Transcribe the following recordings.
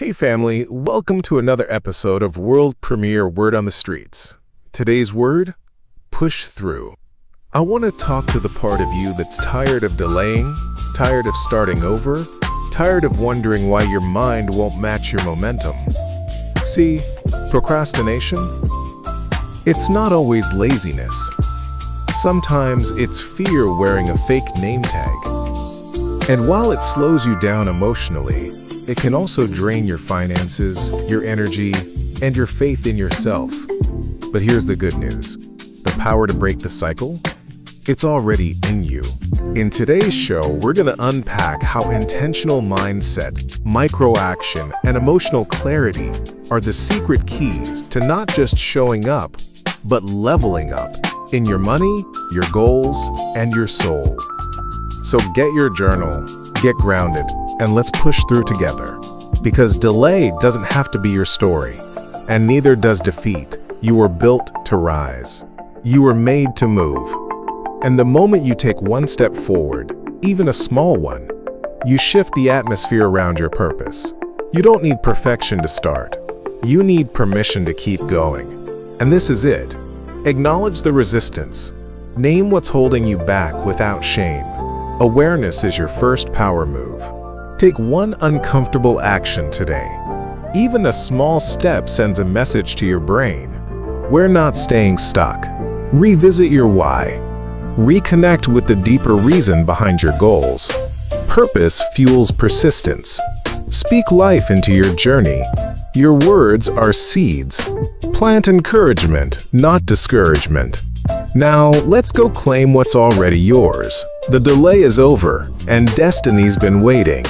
Hey family, welcome to another episode of world premiere Word on the Streets. Today's word, push through. I want to talk to the part of you that's tired of delaying, tired of starting over, tired of wondering why your mind won't match your momentum. See, procrastination? It's not always laziness. Sometimes it's fear wearing a fake name tag. And while it slows you down emotionally, it can also drain your finances, your energy, and your faith in yourself. But here's the good news. The power to break the cycle? It's already in you. In today's show, we're going to unpack how intentional mindset, micro-action, and emotional clarity are the secret keys to not just showing up, but leveling up in your money, your goals, and your soul. So get your journal, get grounded, and let's push through together. Because delay doesn't have to be your story, and neither does defeat. You were built to rise. You were made to move. And the moment you take one step forward, even a small one, you shift the atmosphere around your purpose. You don't need perfection to start. You need permission to keep going. And this is it. Acknowledge the resistance. Name what's holding you back without shame. Awareness is your first power move. Take one uncomfortable action today. Even a small step sends a message to your brain. We're not staying stuck. Revisit your why. Reconnect with the deeper reason behind your goals. Purpose fuels persistence. Speak life into your journey. Your words are seeds. Plant encouragement, not discouragement. Now, let's go claim what's already yours. The delay is over, and destiny's been waiting.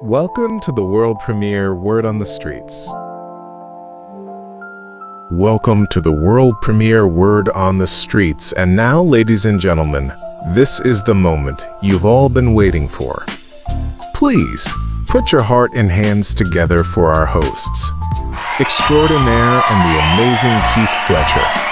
Welcome to the world premiere Word on the Streets. Welcome to the world premiere Word on the Streets. And now, ladies and gentlemen, this is the moment you've all been waiting for. Please, put your heart and hands together for our hosts, extraordinaire and the amazing Keith Fletcher.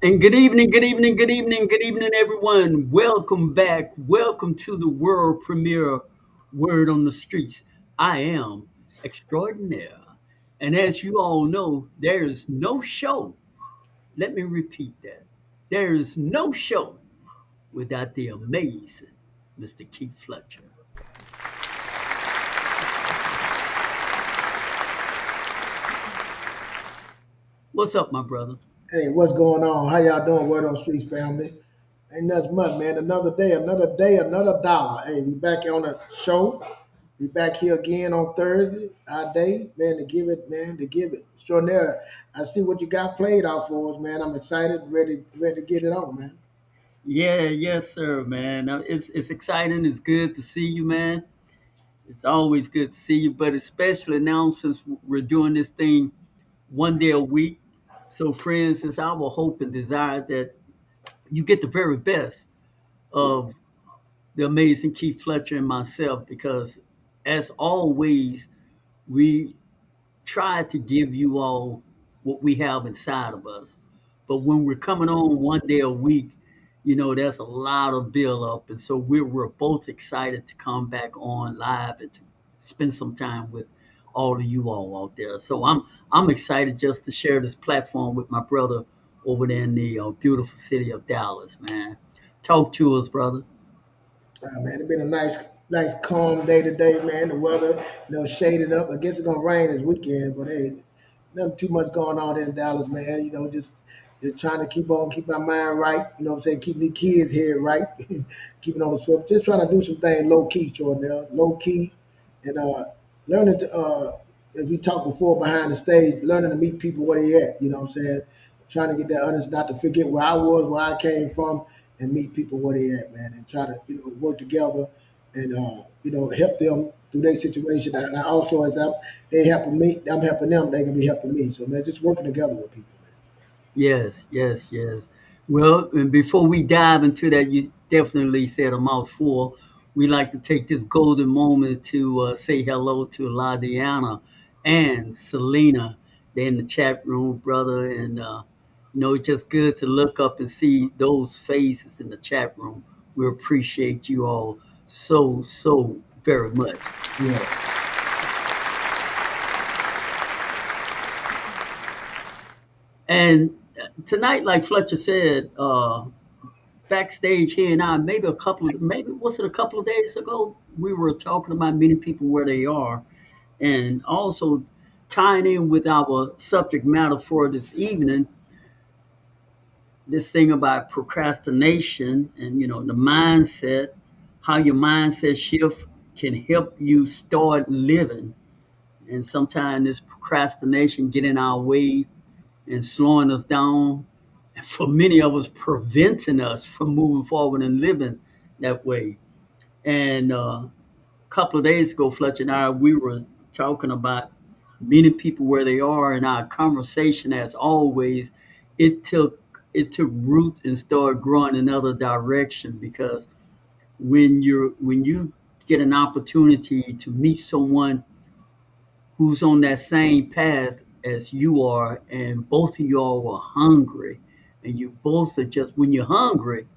And good evening, everyone. Welcome back. Welcome to the world premiere Word on the Streets. I am extraordinaire. And as you all know, there is no show. Let me repeat that. There is no show without the amazing Mr. Keith Fletcher. What's up, my brother? Hey, what's going on? How y'all doing, Word on the Streets family? Ain't nothing much, man. Another day, another dollar. Hey, we back on the show. We back here again on Thursday. Our day, man, to give it. Extraordinary. I see what you got played out for us, man. I'm excited and ready to get it on, man. Yeah, yes, sir, man. It's exciting. It's good to see you, man. It's always good to see you, but especially now since we're doing this thing one day a week. So, friends, it's our hope and desire that you get the very best of the amazing Keith Fletcher and myself, because as always, we try to give you all what we have inside of us. But when we're coming on one day a week, there's a lot of build up. And so we're both excited to come back on live and to spend some time with all of you all out there. So I'm excited just to share this platform with my brother over there in the beautiful city of Dallas, man. Talk to us, brother. Man, it's been a nice, calm day today, man. The weather, shaded up. I guess it's gonna rain this weekend, but hey, nothing too much going on in Dallas, man. Just trying to keep my mind right. You know what I'm saying? Keeping the kids here right, keeping on the swift. Just trying to do some things low key, Jordan. Low key, and learning to, as we talked before behind the stage, learning to meet people where they at. You know what I'm saying? Trying to get that honest, not to forget where I was, where I came from, and meet people where they at, man, and try to work together and help them through their situation. And I also, they helping me, I'm helping them, they can be helping me. So man, just working together with people, man. Yes, yes, yes. Well, and before we dive into that, you definitely said a mouthful. We like to take this golden moment to say hello to Ladiana and Selena. They're in the chat room, brother, and it's just good to look up and see those faces in the chat room. We appreciate you all so very much. Yeah. And tonight, like Fletcher said, backstage here and I, maybe was it a couple of days ago, we were talking about meeting people where they are, and also tying in with our subject matter for this evening, this thing about procrastination and the mindset, how your mindset shift can help you start living. And sometimes this procrastination get in our way and slowing us down, and for many of us preventing us from moving forward and living that way. And a couple of days ago, Fletcher and I, we were talking about meeting people where they are, and our conversation, as always, it took it took root and started growing in another direction, because when you get an opportunity to meet someone who's on that same path as you are, and both of y'all are hungry, and you both are just, when you're hungry,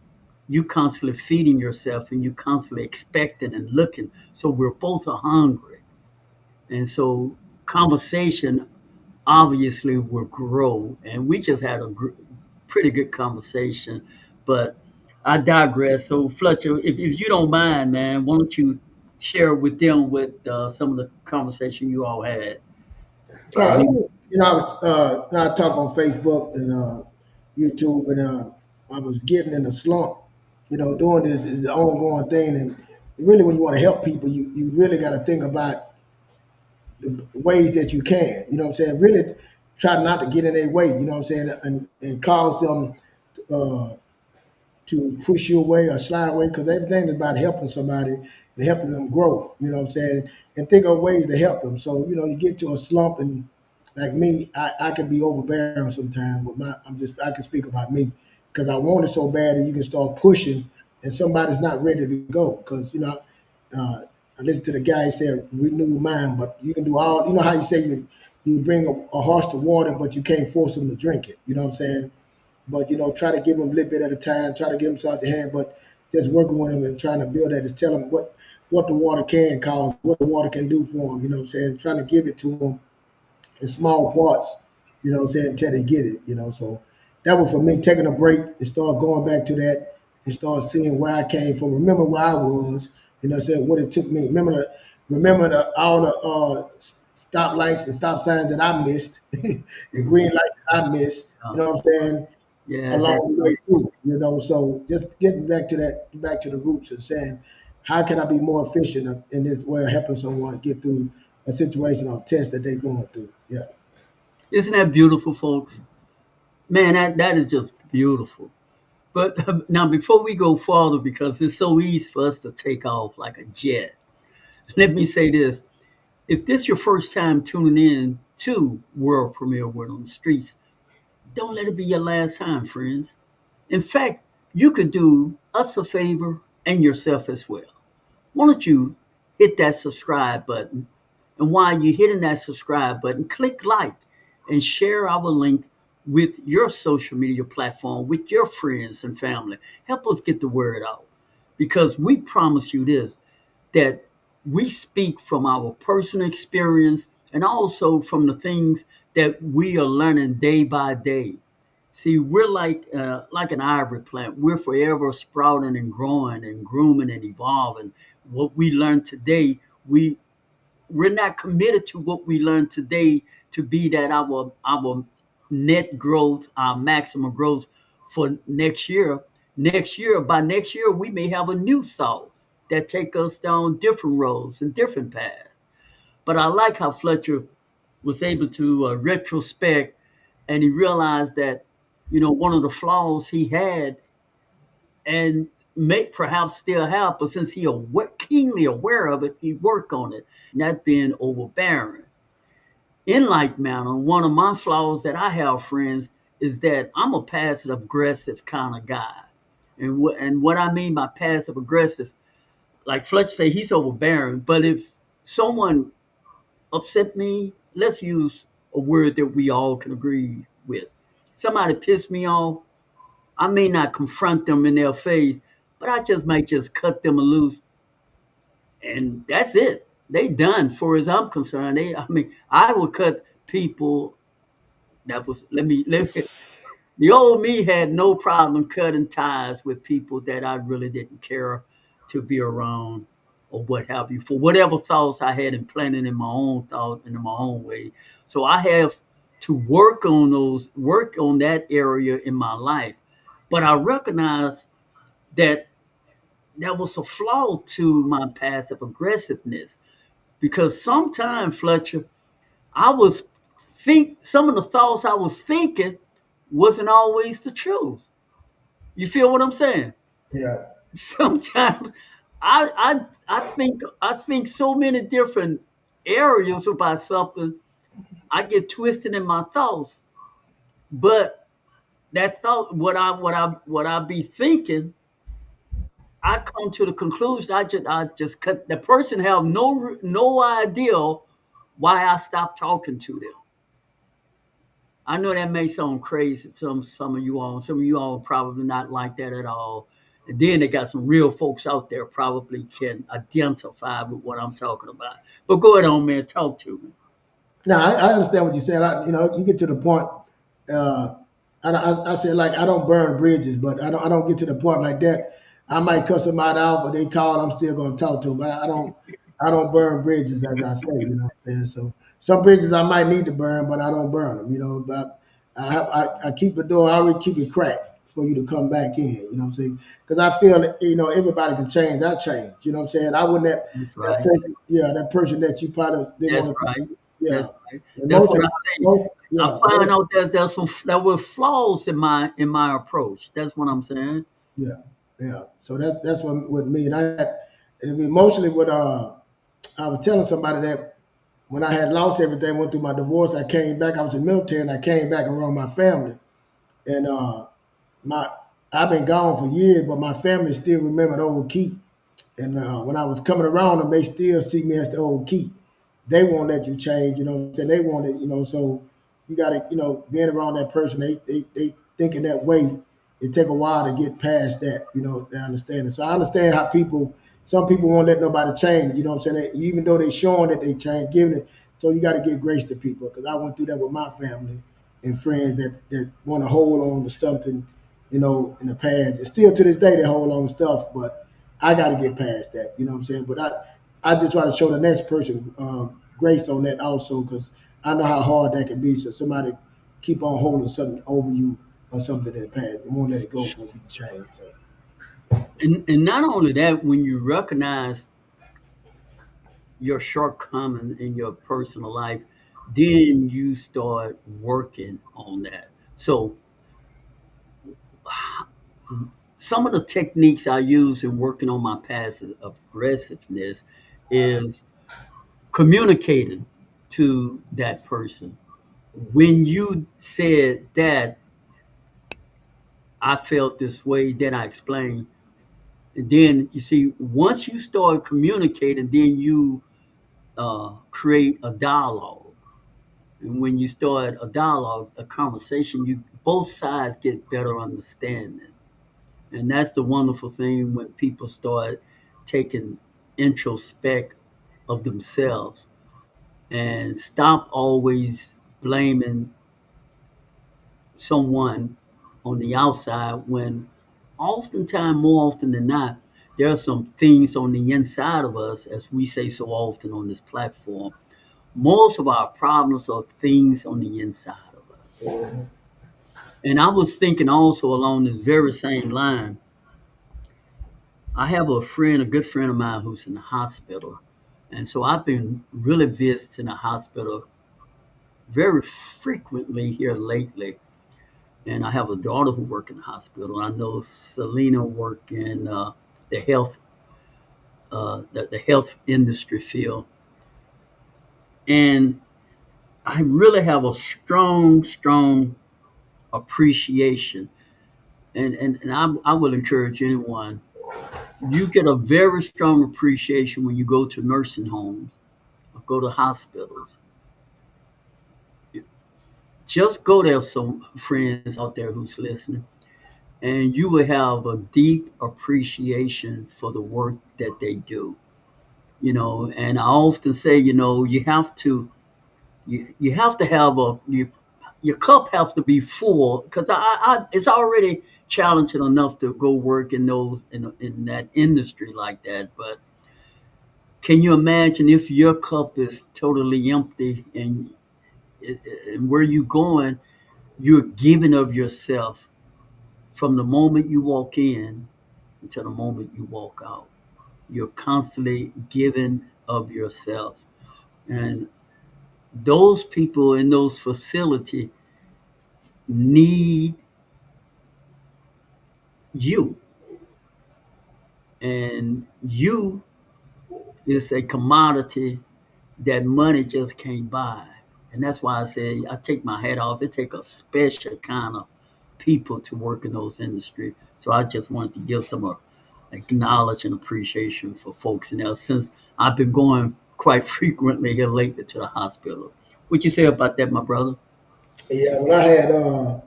you constantly feeding yourself and you constantly expecting and looking. So we're both are hungry. And so conversation obviously will grow. And we just had a pretty good conversation. But I digress. So Fletcher, if you don't mind, man, why don't you share with them with some of the conversation you all had about Uh, me? I talk on Facebook and YouTube, and I was getting in a slump. Doing this is an ongoing thing, and really, when you want to help people, you really got to think about the ways that you can. You know what I'm saying? Really try not to get in their way. You know what I'm saying? And cause them uh, to push you away or slide away, because everything is about helping somebody and helping them grow. You know what I'm saying? And think of ways to help them. So you get to a slump, and like me, I can be overbearing sometimes. With I can speak about me, because I want it so bad, and you can start pushing, and somebody's not ready to go. Because I listened to the guy, he said renew mind, but you can do all. You know how you say you bring a horse to water, but you can't force him to drink it. You know what I'm saying? But try to give them a little bit at a time. Try to give them something to hand, but just working with them and trying to build that is tell them what the water can cause, what the water can do for them. You know what I'm saying? Trying to give it to them in small parts. You know what I'm saying? Until they get it. So that was for me, taking a break and start going back to that and start seeing where I came from. Remember where I was. Saying what it took me. Remember all the stop lights and stop signs that I missed, and green lights that I missed. You Uh, know what I'm saying? yeah, that's Along the way too. So just getting back to the roots and saying, how can I be more efficient in this way of helping someone get through a situation or test that they're going through? Yeah. isn't that beautiful, folks? Man, that is just beautiful. But now, before we go farther, because it's so easy for us to take off like a jet, let me say this. If this your first time tuning in to World Premiere Word on the Streets, don't let it be your last time, friends. In fact, you could do us a favor and yourself as well. Why don't you hit that subscribe button? And while you're hitting that subscribe button, click like and share our link with your social media platform, with your friends and family. Help us get the word out, because we promise you this, that we speak from our personal experience and also from the things that we are learning day by day. See, we're like an ivory plant. We're forever sprouting and growing and grooming and evolving. What we learn today, we're not committed to what we learn today to be that our net growth, our maximum growth for next year. By next year, we may have a new thought that take us down different roads and different paths. But I like how Fletcher was able to retrospect, and he realized that one of the flaws he had, and may perhaps still have, but since he keenly aware of it, he worked on it, not being overbearing. In like manner, one of my flaws that I have, friends, is that I'm a passive aggressive kind of guy. And what I mean by passive aggressive, like Fletcher say, he's overbearing. But if someone upset me, let's use a word that we all can agree with. Somebody pissed me off. I may not confront them in their face, but I just might just cut them loose, and that's it. They done, for as I'm concerned. I mean, I would cut people. That was let me. The old me had no problem cutting ties with people that I really didn't care to be around or what have you, for whatever thoughts I had implanted in my own thought and in my own way. So I have to work on that area in my life. But I recognize that there was a flaw to my passive aggressiveness, because sometimes, Fletcher, I was some of the thoughts I was thinking wasn't always the truth. You feel what I'm saying? Yeah. Sometimes I think so many different areas about something. I get twisted in my thoughts, but that thought, what I be thinking, I come to the conclusion. I just cut. The person have no idea why I stopped talking to them. I know that may sound crazy. Some of you all probably not like that at all. And then they got some real folks out there probably can identify with what I'm talking about. But go ahead on, man. Talk to me. Now I understand what you said. You get to the point. Uh, I said like I don't burn bridges, but I don't get to the point like that. I might cuss somebody out, but they call. I'm still going to talk to them, but I don't burn bridges as I say. You know what I'm saying? So some bridges I might need to burn, but I don't burn them. But I keep the door. I always keep it cracked for you to come back in. You know what I'm saying? Because I feel that, everybody can change. I change. You know what I'm saying? I wouldn't have That's that right. person. Yeah, that person that you probably they That's want to. right. Yeah. That's right. And That's most what of I say. most, I yeah, find out that there were flaws in my approach. That's what I'm saying. yeah, yeah. So that's what with me. And I mean, mostly what I was telling somebody that when I had lost everything, went through my divorce, I came back. I was in the military, and I came back around my family. And my I've been gone for years, but my family still remember the old keep. And when I was coming around them, they still see me as the old key. They won't let you change, They want it, so you got to, being around that person, they thinking that way. It take a while to get past that, they understand it. So I understand how some people won't let nobody change, you know what I'm saying? Even though they showing that they change, giving it. So you got to give grace to people, because I went through that with my family and friends that want to hold on to something, in the past. And still to this day, they hold on to stuff, but I got to get past that. You know what I'm saying? But I just try to show the next person grace on that also, because I know how hard that can be. So somebody keep on holding something over you or something in the past, and won't let it go when you change. So And not only that, when you recognize your shortcomings in your personal life, then you start working on that. So some of the techniques I use in working on my passive aggressiveness is communicating to that person. When you said that I felt this way, then I explained. And then you see, once you start communicating, then you create a dialogue. And when you start a dialogue, a conversation, you both sides get better understanding. And that's the wonderful thing when people start taking introspect of themselves and stop always blaming someone on the outside, when oftentimes, more often than not, there are some things on the inside of us, as we say so often on this platform. Most of our problems are things on the inside of us. And I was thinking also along this very same line. I have a good friend of mine who's in the hospital. And so I've been really visiting the hospital very frequently here lately. And I have a daughter who works in the hospital. I know Selena work in the health the health industry field. And I really have a strong appreciation. And I will encourage anyone. You get a very strong appreciation when you go to nursing homes or go to hospitals. Just go there, some friends out there who's listening, and you will have a deep appreciation for the work that they do. And I often say, you have to you have to have your cup has to be full because it's already challenging enough to go work in those in that industry like that. But can you imagine if your cup is totally empty and where you going, you're giving of yourself from the moment you walk in until the moment you walk out. You're constantly giving of yourself. And those people in those facilities need you. And you is a commodity that money just can't buy. And that's why I say I take my hat off. It take a special kind of people to work in those industries. So I just wanted to give some acknowledge and appreciation for folks in there since I've been going quite frequently here lately to the hospital. What you say about that, my brother? Yeah, when I had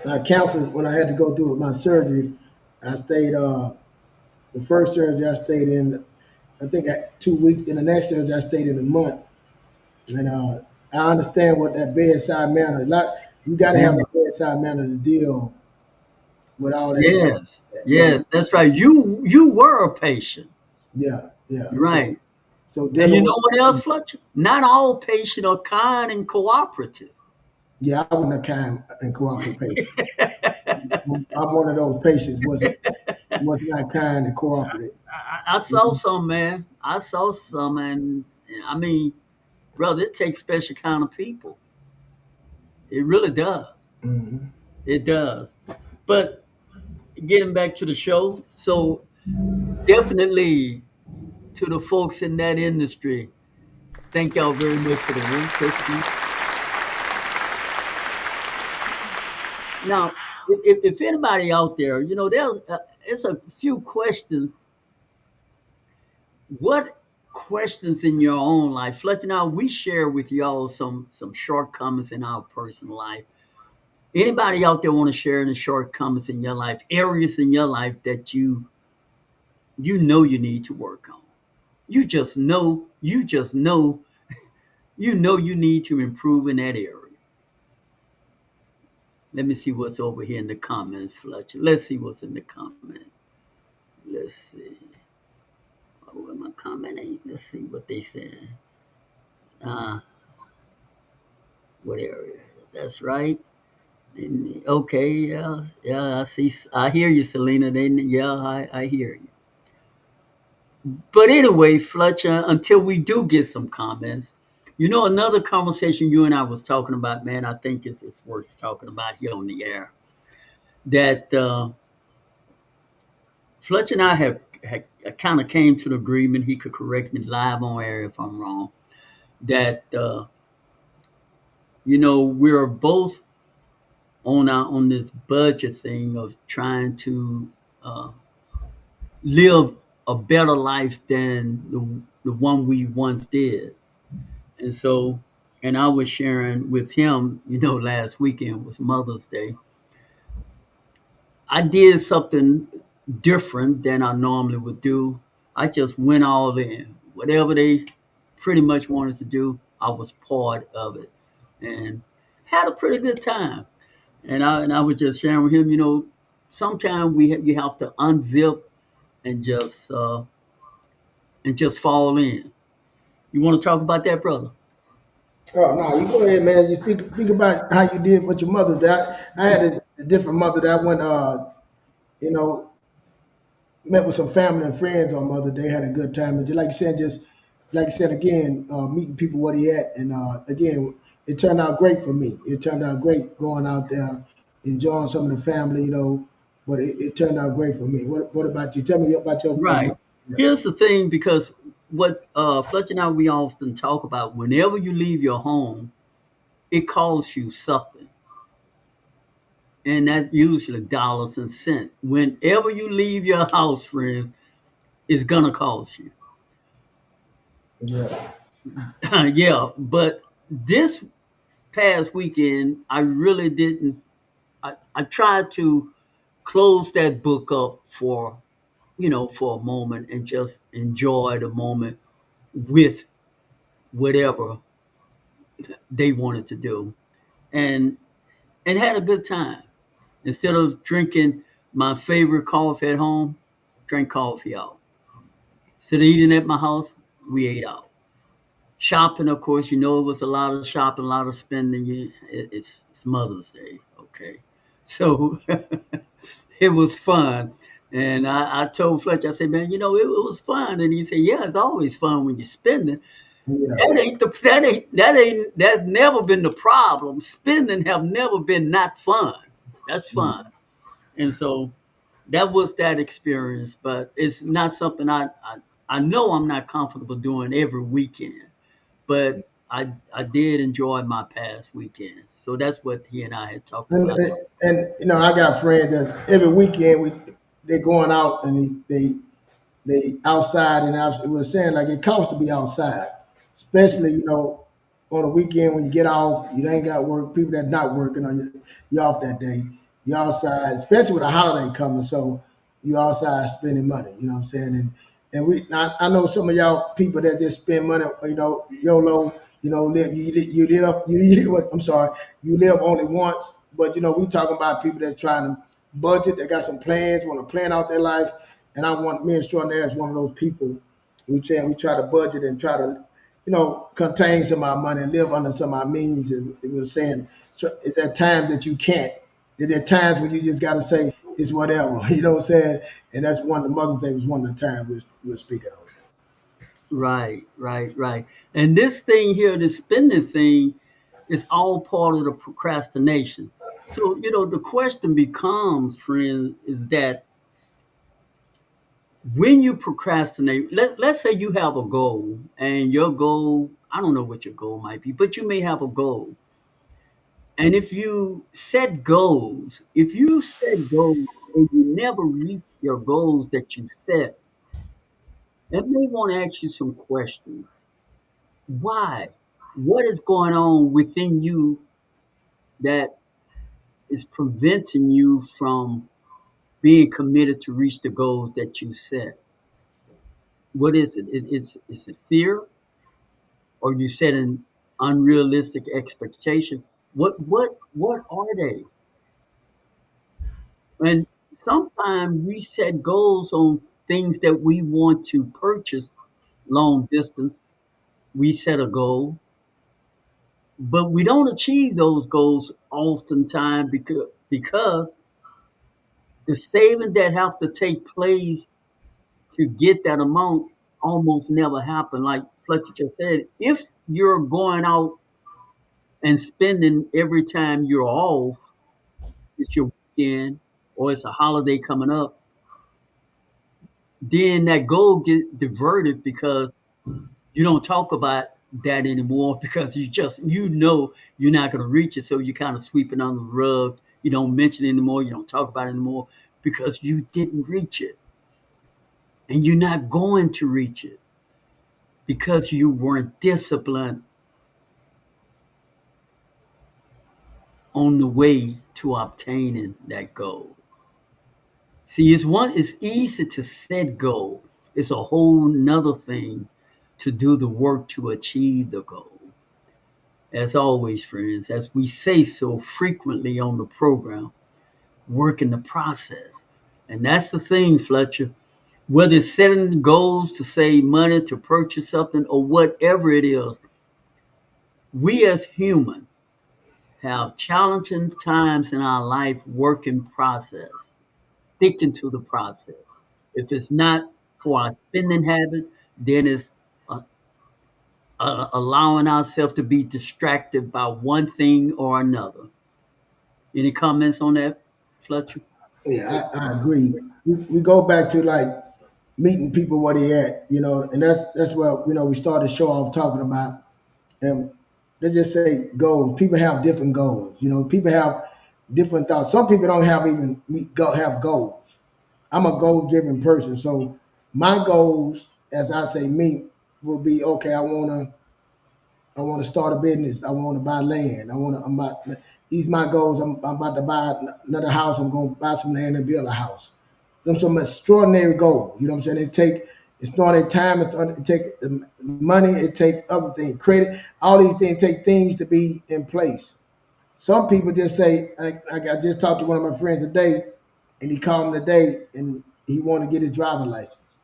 my counselor, when I had to go through my surgery, I stayed the first surgery I stayed in, I think 2 weeks. Then the next surgery I stayed in a month. And I understand what that bedside manner. You got to Yeah. have a bedside manner to deal with all that. Yes. Yeah, Yes, that's right. You were a patient, yeah, yeah. right? So And you dealing know what with else, Fletcher? Not all patients are kind and cooperative. yeah, I wasn't a kind and cooperative patient. I'm one of those patients was not kind and cooperative. I saw some, man. I saw some, and I mean, brother, it takes special kind of people. It really does. Hmm. It does. But getting back to the show, so definitely to the folks in that industry, thank y'all very much for the room, Christy. Now, if anybody out there, it's a few questions. What questions in your own life, Fletcher? Now we share with y'all some shortcomings in our personal life. Anybody out there want to share any shortcomings in your life, areas in your life that you need to work on? You just know you need to improve in that area. Let me see what's over here in the comments, Fletcher. Let's see what's in the comment. Let's see. Oh, where my comment ain't. Let's see what they saying. Uh, what area? That's right. Okay, yeah, yeah. I see. I hear you, Selena. Then, yeah, I hear you. But anyway, Fletcher, until we do get some comments, another conversation you and I was talking about, man, I think it's worth talking about here on the air. That Fletcher and I have kind of came to the agreement. He could correct me live on air if I'm wrong. That we're both on this budget thing of trying to uh, live a better life than the one we once did. And so, and I was sharing with him, last weekend was Mother's Day. I did something different than I normally would do. I just went all in. Whatever they pretty much wanted to do, I was part of it and had a pretty good time. And I was just sharing with him, sometimes you have to unzip and just fall in. You want to talk about that, brother? Oh no, you go ahead, man. You speak about how you did with your mother. I had a different mother that went, you know, met with some family and friends on Mother Day, had a good time, and just like you said again, meeting people where they at, and again, it turned out great for me. It turned out great going out there, enjoying some of the family, but it turned out great for me. What about you? Tell me about your Right. mother. Here's the thing, because what Fletcher and I we often talk about, whenever you leave your home, it costs you something. and that's usually dollars and cents. Whenever you leave your house, friends, it's gonna cost you. Yeah. Yeah, but this past weekend, I really didn't. I tried to close that book up for for a moment and just enjoy the moment with whatever they wanted to do, and had a good time. Instead of drinking my favorite coffee at home, drink coffee out. Instead of eating at my house, we ate out. Shopping, of course, it was a lot of shopping, a lot of spending. It's Mother's Day, okay? So it was fun. And I told Fletcher, I said, man, it was fun. And he said, yeah, it's always fun when you're spending. Yeah. That's never been the problem. Spending have never been not fun. That's fun. Mm. And so that was that experience, but it's not something I know I'm not comfortable doing every weekend, but I did enjoy my past weekend. So that's what he and I had talked And, about. and I got friends that every weekend they going out and they outside, and I was saying like it costs to be outside, especially on a weekend when you get off, you ain't got work. People that not working on you off that day, you outside, especially with a holiday coming. So you outside spending money. You know what I'm saying? And I know some of y'all people that just spend money. YOLO. You live what I'm sorry, you live only once. But we talking about people that's trying to budget. They got some plans, want to plan out their life, and I want me and extraordinaire is one of those people. We try to budget and try to, contain some of our money and live under some of our means. And we were saying, so is there times that you can't? Is there times when you just got to say it's whatever? You know what I'm saying? And that's one of the Mother's Day was one of the times we were speaking on. Right, right, right. And this thing here, the spending thing, is all part of the procrastination. So, the question becomes, friend, is that when you procrastinate, let's say you have a goal and your goal, I don't know what your goal might be, but you may have a goal. And if you set goals and you never reach your goals that you set, it may want to ask you some questions. Why? What is going on within you that is preventing you from being committed to reach the goals that you set? What is it? It's a fear, or you set an unrealistic expectation. What are they? And sometimes we set goals on things that we want to purchase long distance. We set a goal, but we don't achieve those goals oftentimes because the savings that have to take place to get that amount almost never happen. Like Fletcher just said, if you're going out and spending every time you're off, it's your weekend or it's a holiday coming up, then that goal get diverted because you don't talk about that anymore because you're not going to reach it, so you kind of sweep it under the rug. You don't mention it anymore. You don't talk about it anymore because you didn't reach it, and you're not going to reach it because you weren't disciplined on the way to obtaining that goal. See, it's easy to set goal. It's a whole nother thing to do the work to achieve the goal. As always, friends, as we say so frequently on the program, work in the process. And that's the thing, Fletcher. Whether it's setting goals to save money, to purchase something, or whatever it is, we as humans have challenging times in our life working process, sticking to the process. If it's not for our spending habit, then it's uh, allowing ourselves to be distracted by one thing or another. Any comments on that, Fletcher? Yeah, I agree. We go back to like meeting people where they at, and that's what we started the show off talking about. And let's just say goals. People have different goals. People have different thoughts. Some people don't have even have goals. I'm a goal driven person, so my goals, as I say, me will be okay. I want to start a business. I want to buy land. I'm about these my goals. I'm about to buy another house. I'm going to buy some land and build a house. Them some extraordinary goals. You know what I'm saying? It's not a time. It take money. It take other things, credit. All these things take things to be in place. Some people just say, I just talked to one of my friends today, and he called me today, and he wanted to get his driver's license.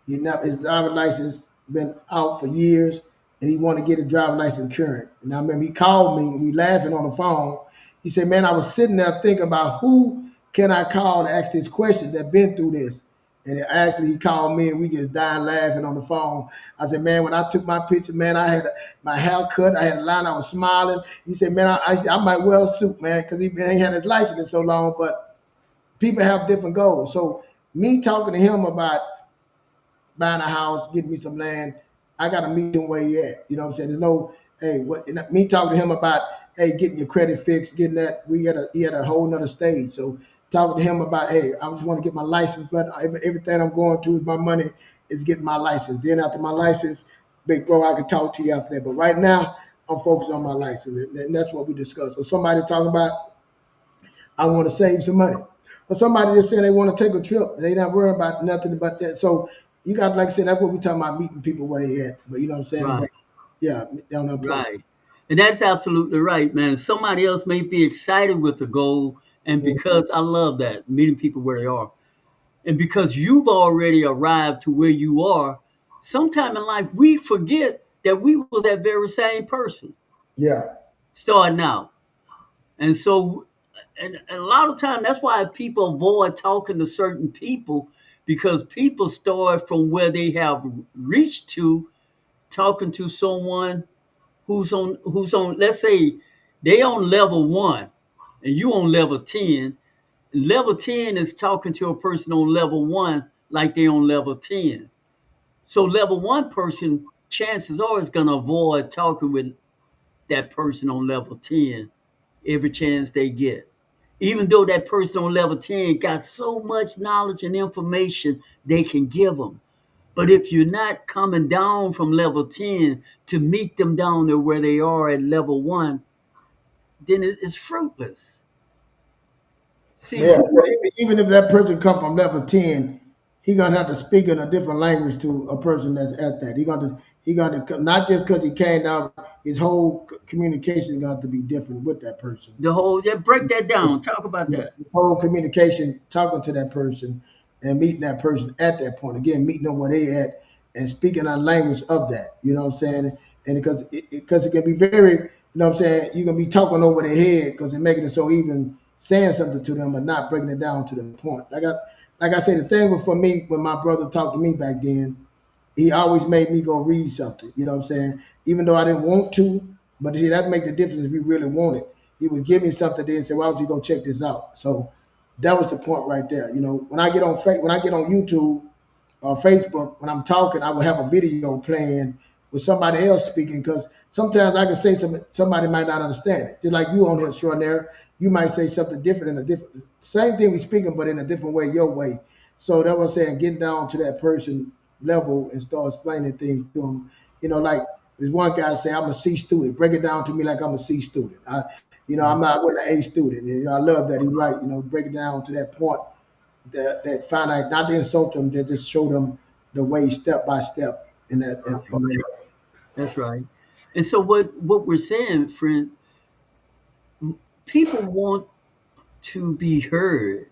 His driver's license been out for years, and he wanted to get his driver's license current. And I remember he called me, and we laughing on the phone. He said, "Man, I was sitting there thinking about who can I call to ask this question that been through this." And actually, he called me, and we just died laughing on the phone. I said, "Man, when I took my picture, man, I had my hair cut, I had a line, I was smiling." He said, "Man, I might wear a suit, man, because he ain't had his license in so long." But people have different goals. So me talking to him about buying a house, getting me some land. I got to meet him where he at. You know what I'm saying? There's no, hey, what me talking to him about, hey, getting your credit fixed, getting that. He had a whole nother stage. So talking to him about, hey, I just want to get my license, but everything I'm going to is my money is getting my license. Then after my license, big bro, I can talk to you after that. But right now, I'm focused on my license, and that's what we discussed. So somebody talking about, I want to save some money. Or somebody just saying they want to take a trip. They not worried about nothing about that. So you got, like I said, that's what we talking about, meeting people where they at. But you know what I'm saying? But Right, yeah, down that approach. right. And that's absolutely right, man. Somebody else may be excited with the goal, and Mm, because I love that, meeting people where they are, and because you've already arrived to where you are, sometime in life we forget that we were that very same person yeah, starting out. And so, and a lot of time, that's why people avoid talking to certain people because people start from where they have reached to talking to someone who's on. Let's say they on level one, and you on level 10. Level 10 is talking to a person on level one like they on level 10. So level one person, chances are, is gonna avoid talking with that person on level 10 every chance they get. Even though that person on level 10 got so much knowledge and information they can give them. But if you're not coming down from level 10 to meet them down there where they are at level one, then it's fruitless. See, yeah. But even if that person come from level 10, he gonna have to speak in a different language to a person that's at that. He gonna not just because he came down, his whole communication got to be different with that person. the whole, yeah, break that down. Talk about Yeah, that. this whole communication, talking to that person and meeting that person at that point. Again, meeting them where they at and speaking our language of that. You know what I'm saying? And because it can be very, you know what I'm saying, you can be talking over their head because they're making it so even saying something to them but not breaking it down to the point. Like I said, the thing was for me when my brother talked to me back then, he always made me go read something. You know what I'm saying? Even though I didn't want to, but see, that make the difference if you really want it. He would give me something then and say, "Why don't you go check this out?" So that was the point right there. You know, when I get on YouTube or Facebook, when I'm talking, I will have a video playing with somebody else speaking because sometimes I can say something somebody might not understand it. Just like you on here, extraordinary, you might say something different in a different same thing we speaking, but in a different way, your way. So that was saying, getting down to that person level and start explaining things to them. You know, like there's one guy say, "I'm a C student." Break it down to me like I'm a C student. I'm not with an A student. And, I love that. He's right. Break it down to that point, that finite, not to insult them, that just show them the way step by step in that. That's right. And so what we're saying, friend, people want to be heard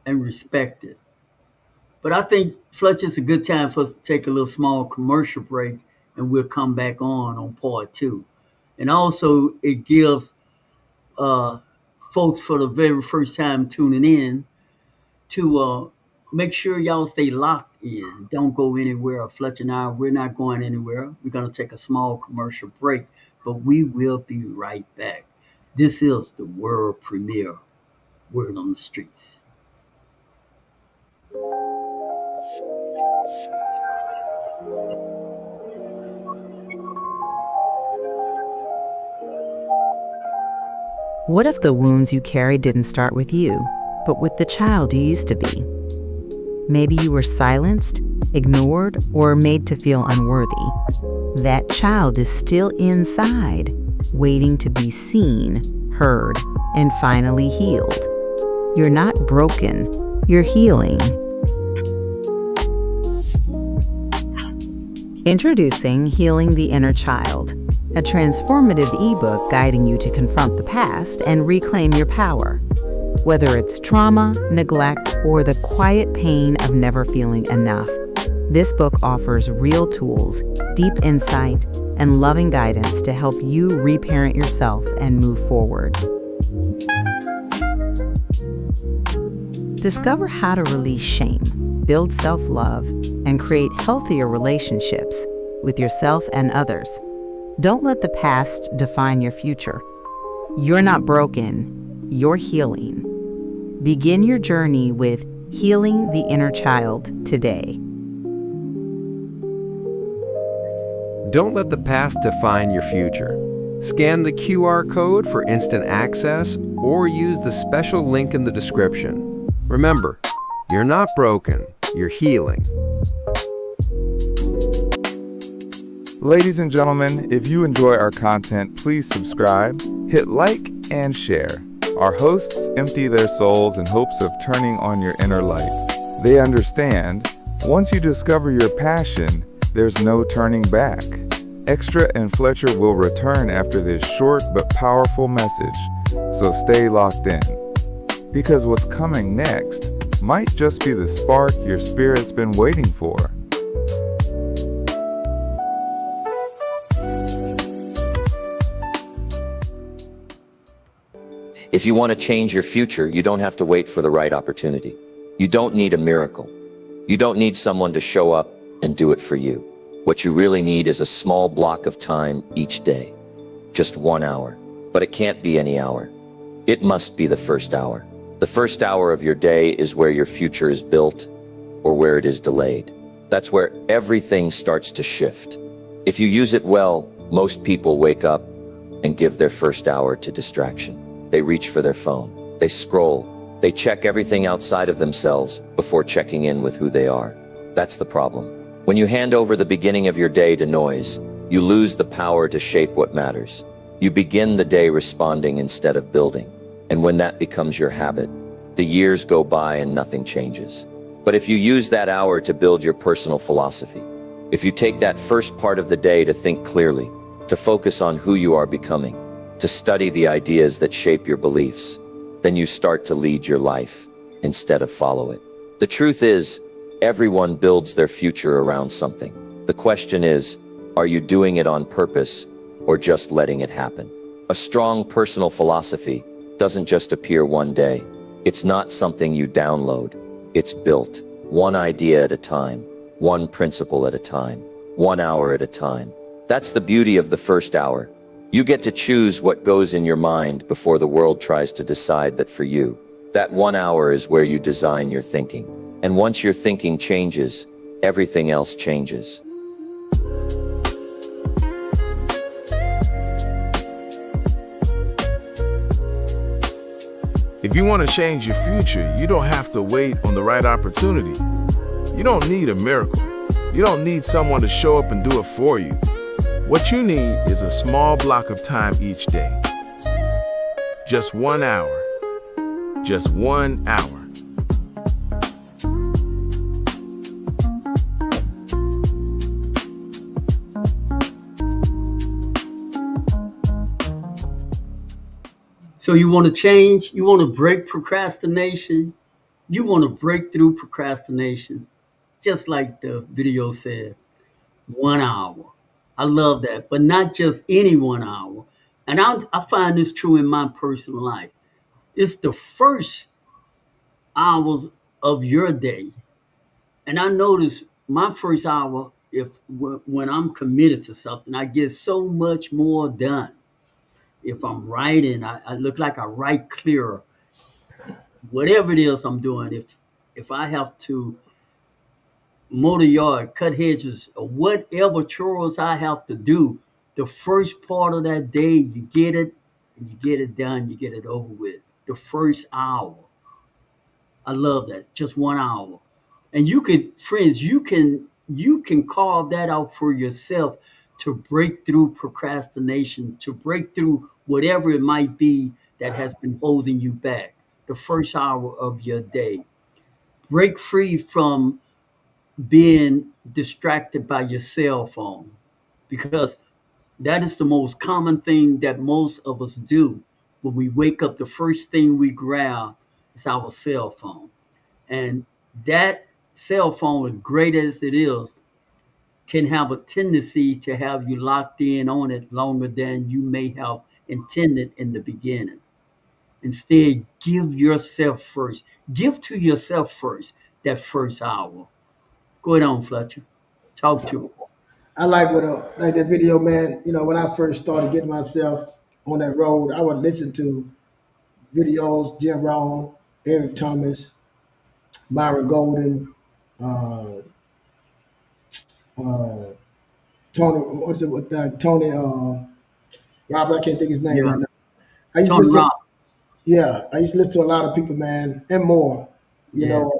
and respected. But I think, Fletcher, it's a good time for us to take a little small commercial break, and we'll come back on part two. And also, it gives uh, folks for the very first time tuning in to make sure y'all stay locked in. Don't go anywhere. Fletcher and I, we're not going anywhere. We're going to take a small commercial break, but we will be right back. This is the world premiere Word on the Streets. What if the wounds you carry didn't start with you, but with the child you used to be? Maybe you were silenced, ignored, or made to feel unworthy. That child is still inside, waiting to be seen, heard, and finally healed. You're not broken, you're healing. Introducing Healing the Inner Child, a transformative ebook guiding you to confront the past and reclaim your power. Whether it's trauma, neglect, or the quiet pain of never feeling enough, this book offers real tools, deep insight, and loving guidance to help you reparent yourself and move forward. Discover how to release shame, build self-love, and create healthier relationships with yourself and others. Don't let the past define your future. You're not broken, you're healing. Begin your journey with Healing the Inner Child today. Don't let the past define your future. Scan the QR code for instant access or use the special link in the description. Remember, you're not broken, you're healing. Ladies and gentlemen, if you enjoy our content, please subscribe, hit like, and share. Our hosts empty their souls in hopes of turning on your inner light. They understand, once you discover your passion, there's no turning back. Extra and Fletcher will return after this short but powerful message, so stay locked in. Because what's coming next might just be the spark your spirit's been waiting for. If you want to change your future, you don't have to wait for the right opportunity. You don't need a miracle. You don't need someone to show up and do it for you. What you really need is a small block of time each day. Just 1 hour. But it can't be any hour. It must be the first hour. The first hour of your day is where your future is built or where it is delayed. That's where everything starts to shift. If you use it well, most people wake up and give their first hour to distraction. They reach for their phone. They scroll. They check everything outside of themselves before checking in with who they are. That's the problem. When you hand over the beginning of your day to noise, you lose the power to shape what matters. You begin the day responding instead of building. And when that becomes your habit, the years go by and nothing changes. But if you use that hour to build your personal philosophy, if you take that first part of the day to think clearly, to focus on who you are becoming, to study the ideas that shape your beliefs, then you start to lead your life instead of follow it. The truth is, everyone builds their future around something. The question is, are you doing it on purpose or just letting it happen? A strong personal philosophy doesn't just appear one day. It's not something you download. It's built, one idea at a time, one principle at a time, 1 hour at a time. That's the beauty of the first hour. You get to choose what goes in your mind before the world tries to decide that for you. That 1 hour is where you design your thinking. And once your thinking changes, everything else changes. If you want to change your future, you don't have to wait on the right opportunity. You don't need a miracle. You don't need someone to show up and do it for you. What you need is a small block of time each day. Just 1 hour. Just 1 hour. So you want to change, you want to break procrastination, you want to break through procrastination, just like the video said, 1 hour. I love that, but not just any 1 hour. And I find this true in my personal life. It's the first hours of your day. And I notice my first hour, when I'm committed to something, I get so much more done. If I'm writing, I look like I write clearer. Whatever it is I'm doing, if I have to mow the yard, cut hedges, or whatever chores I have to do, the first part of that day, you get it, and you get it done, you get it over with. The first hour, I love that. Just 1 hour. And you could, friends, you can carve that out for yourself to break through procrastination, to break through whatever it might be that has been holding you back. The first hour of your day. Break free from being distracted by your cell phone, because that is the most common thing that most of us do. When we wake up, the first thing we grab is our cell phone. And that cell phone, as great as it is, can have a tendency to have you locked in on it longer than you may have intended in the beginning. Instead, give yourself first. Give to yourself first that first hour. Go ahead on, Fletcher. Talk to us. I like what like that video, man. You know, when I first started getting myself on that road, I would listen to videos, Jim Rohn, Eric Thomas, Myron Golden, uh, uh, Tony. What's it with Tony? Robert, I can't think his name Yeah. right now. I used to Tony listen. Rock. Yeah, I used to listen to a lot of people, man, and more. You Yeah. know,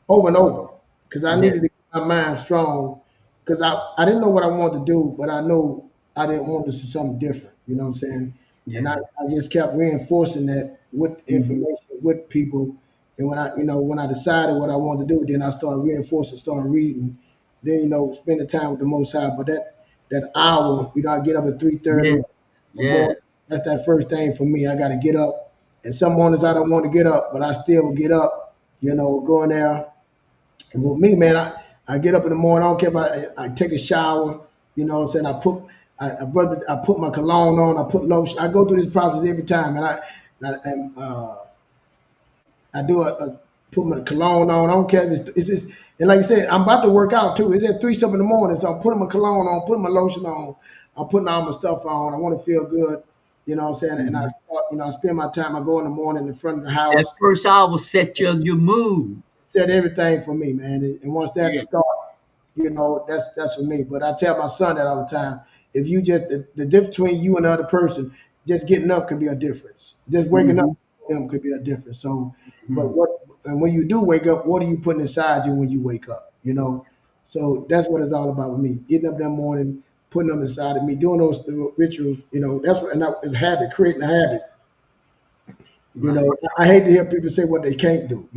over and over because I Yeah. needed to keep my mind strong because I didn't know what I wanted to do, but I know I didn't want to do something different. You know what I'm saying? And Yeah. I just kept reinforcing that with Hmm. information, with people. And when I decided what I wanted to do, then I started reinforcing, started reading, then spending time with the Most High. But that hour, I get up at 3:30 Yeah. in the Yeah. morning. That's that first thing for me. I got to get up. And some mornings I don't want to get up, but I still get up. Go in there. And with me, man, I get up in the morning. I don't care if I take a shower. You know what I'm saying? I put my cologne on. I put lotion. I go through this process every time, and I do put my cologne on. I don't care if it's just, and like I said, I'm about to work out too. It's at 3 something in the morning, so I'm putting my cologne on, putting my lotion on. I'm putting all my stuff on. I want to feel good. You know what I'm saying? And I Hmm. start, I spend my time. I go in the morning in front of the That house, first hour set your mood. set everything for me, man. And once that Yeah. starts, that's for me. But I tell my son that all the time. If you just the difference between you and the other person, just getting up could be a difference. Just waking up Hmm. for them could be a difference. So, but Hmm. when you do wake up, what are you putting inside you when you wake up? So that's what it's all about with me. Getting up that morning, putting them inside of me, doing those rituals. That's what, and that is habit, creating a habit. Right. I hate to hear people say what they can't do.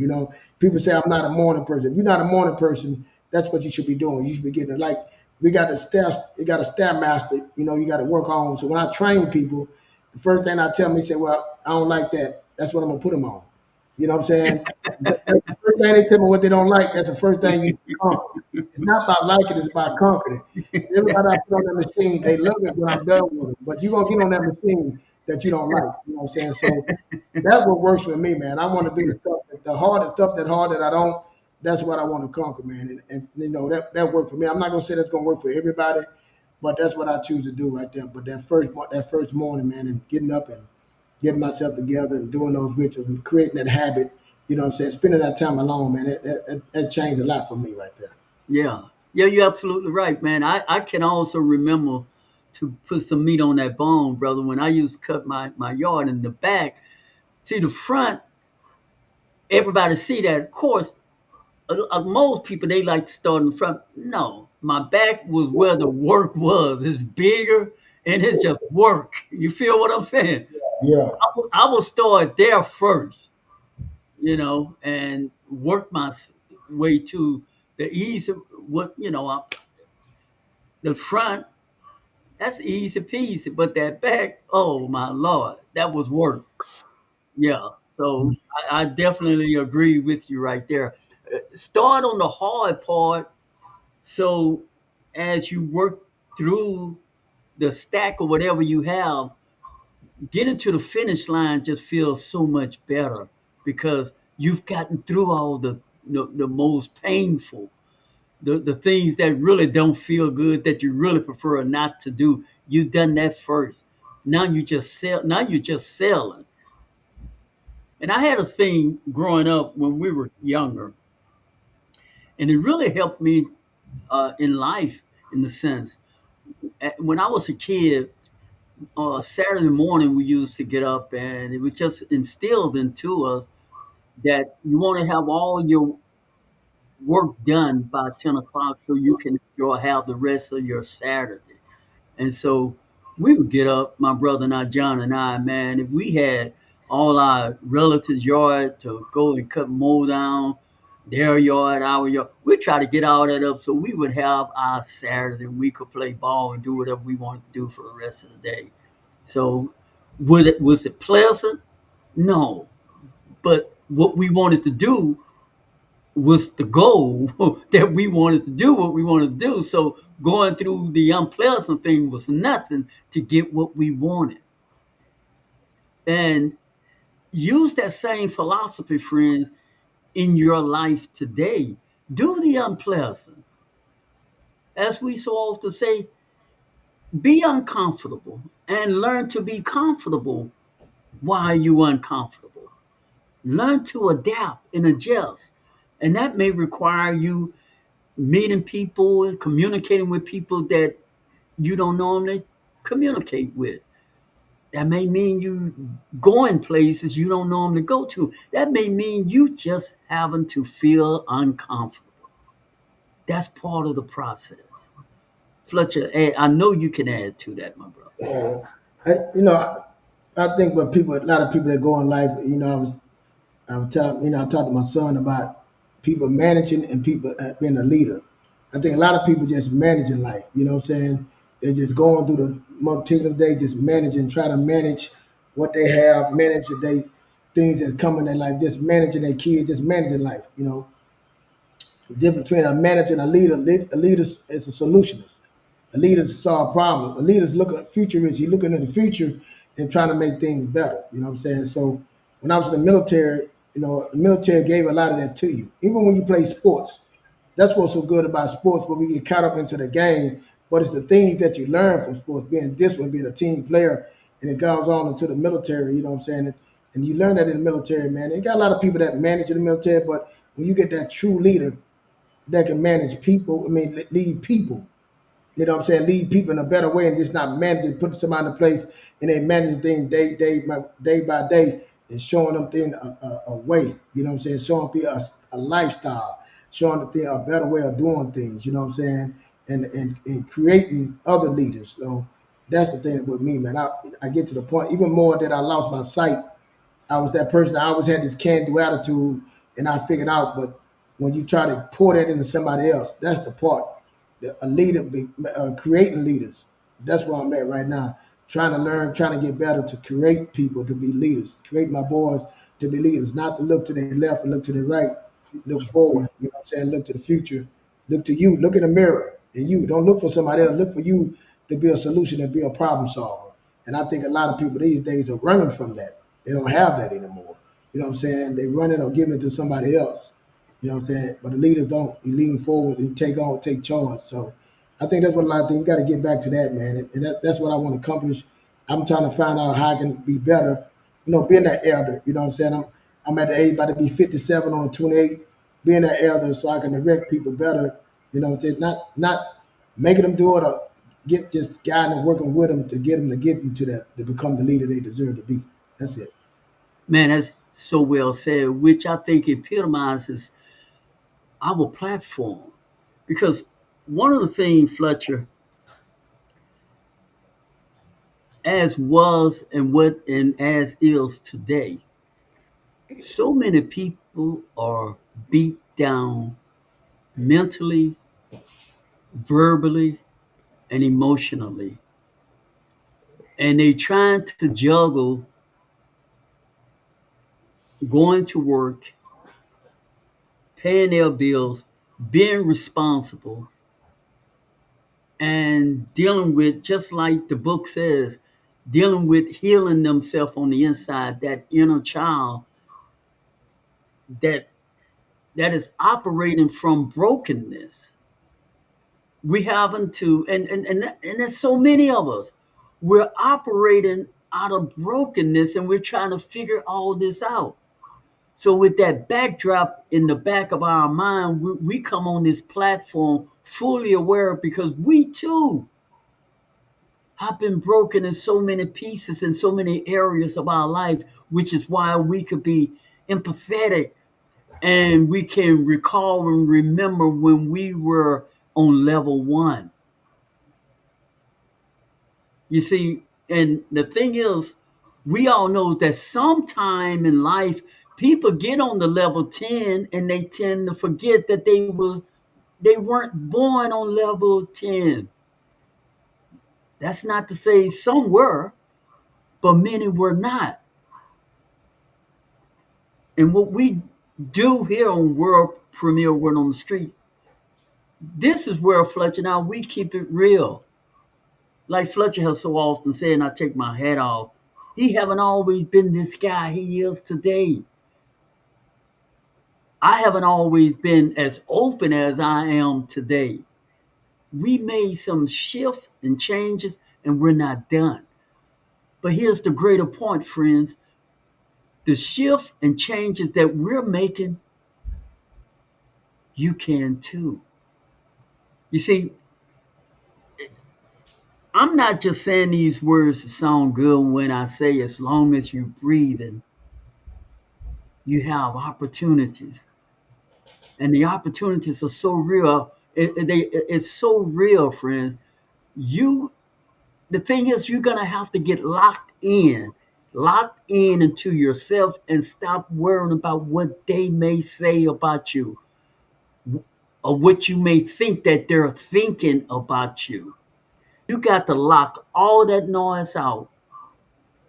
People say I'm not a morning person. If you're not a morning person, that's what you should be doing. You should be getting it. Like we got a staff, you got a staff master. You got to work on. So when I train people, the first thing I tell them, they say, "Well, I don't like that. That's what I'm gonna put them on." You know what I'm saying? That's the first thing they tell me what they don't like. That's the first thing you need to conquer. It's not about liking; it's about conquering it. Everybody I put on that machine, they love it when I'm done with them. But you're gonna get on that machine that you don't like. You know what I'm saying? So that's what works for me, man. I want to do the stuff, that hard that I don't. That's what I want to conquer, man. And that worked for me. I'm not gonna say that's gonna work for everybody, but that's what I choose to do right there. But that first morning, man, and getting up and getting myself together and doing those rituals and creating that habit. You know what I'm saying? Spending that time alone, man. That changed a lot for me right there. Yeah. Yeah, you're absolutely right, man. I can also remember, to put some meat on that bone, brother, when I used to cut my yard in the back. See, the front, everybody see that. Of course, most people, they like to start in the front. No, my back was where the work was. It's bigger and it's just work. You feel what I'm saying? Yeah. I will start there first, and work my way to the ease of what, the front. That's easy peasy, but that back, oh my lord, that was work. Yeah, so I definitely agree with you right there. Start on the hard part, so as you work through the stack or whatever you have, getting to the finish line just feels so much better, because you've gotten through all the most painful, the things that really don't feel good, that you really prefer not to do. You've done that first. Now you're just selling. And I had a thing growing up when we were younger, and it really helped me in life, in the sense. When I was a kid, Saturday morning we used to get up, and it was just instilled into us that you want to have all your work done by 10 o'clock so you can enjoy have the rest of your Saturday. And so we would get up, my brother and I, John and I, man, if we had all our relatives' yard to go and cut mow down, their yard, our yard, we'd try to get all that up so we would have our Saturday and we could play ball and do whatever we wanted to do for the rest of the day. So was it pleasant? No. But what we wanted to do was the goal that we wanted to do what we wanted to do. So going through the unpleasant thing was nothing to get what we wanted. And use that same philosophy, friends, in your life today. Do the unpleasant. As we so often say, be uncomfortable and learn to be comfortable while you're uncomfortable. Learn to adapt and adjust. And that may require you meeting people and communicating with people that you don't normally communicate with. That may mean you going places you don't normally go to. That may mean you just having to feel uncomfortable. That's part of the process. Fletcher, I know you can add to that, my brother. Uh, I think what people, a lot of people that go in life, I was telling, I talked to my son about people managing and people being a leader. I think a lot of people just managing life. You know what I'm saying? They're just going through the particular day, just managing, try to manage what they have, manage the day, things that come in their life, just managing their kids, just managing life. The difference between a manager and a leader. A leader is a solutionist. A leader solve problems. A leader's looking at futurist. He's looking at the future and trying to make things better. You know what I'm saying? So when I was in the military, the military gave a lot of that to you. Even when you play sports, that's what's so good about sports. But we get caught up into the game, but it's the things that you learn from sports, being disciplined, being a team player, and it goes on into the military. You know what I'm saying? And you learn that in the military, man. You got a lot of people that manage in the military, but when you get that true leader that can manage people, lead people. You know what I'm saying? Lead people in a better way and just not managing, putting somebody in a place and they manage things day by day and showing them things a way. You know what I'm saying? Showing people a lifestyle, showing the thing a better way of doing things. You know what I'm saying? And creating other leaders. So that's the thing with me, man. I get to the point even more that I lost my sight. I was that person that always had this can-do attitude, and I figured out. But when you try to pour that into somebody else, that's the part. A leader, creating leaders. That's where I'm at right now. Trying to learn, trying to get better to create people to be leaders. Create my boys to be leaders, not to look to their left and look to their right. Look forward. You know what I'm saying? Look to the future. Look to you. Look in the mirror. And you don't look for somebody else. Look for you to be a solution and be a problem solver. And I think a lot of people these days are running from that. They don't have that anymore. You know what I'm saying? They running or giving it to somebody else. You know what I'm saying? But the leaders don't. You lean forward and take charge. So I think that's what a lot of things we got to get back to that, man. And that's what I want to accomplish. I'm trying to find out how I can be better. Being that elder. You know what I'm saying? I'm at the age about to be 57 on the 28. Being that elder, so I can direct people better. You know what I'm saying? Not making them do it or just guiding and working with them to get them to that to become the leader they deserve to be. That's it. Man, that's so well said, which I think epitomizes our platform. Because one of the things, Fletcher, as was and what and as is today, so many people are beat down mentally, verbally, and emotionally. And they trying to juggle going to work, paying their bills, being responsible, and dealing with, just like the book says, dealing with healing themselves on the inside, that inner child that is operating from brokenness. We haven't to, and there's so many of us. We're operating out of brokenness, and we're trying to figure all this out. So with that backdrop in the back of our mind, we come on this platform fully aware because we too I've been broken in so many pieces in so many areas of our life, which is why we could be empathetic and we can recall and remember when we were on level one. You see, and the thing is, we all know that sometime in life, people get on the level 10 and they tend to forget that they weren't born on level 10. That's not to say some were, but many were not. And what we do here on World Premiere Word on the Street, this is where Fletcher and I we keep it real. Like Fletcher has so often said, and I take my hat off, he haven't always been this guy he is today. I haven't always been as open as I am today. We made some shifts and changes, and we're not done. But here's the greater point, friends. The shift and changes that we're making, you can too. You see, I'm not just saying these words to sound good when I say as long as you're breathing, you have opportunities. And the opportunities are so real. It's so real, friends. You the thing is you're gonna have to get locked in into yourself and stop worrying about what they may say about you or what you may think that they're thinking about you. You got to lock all that noise out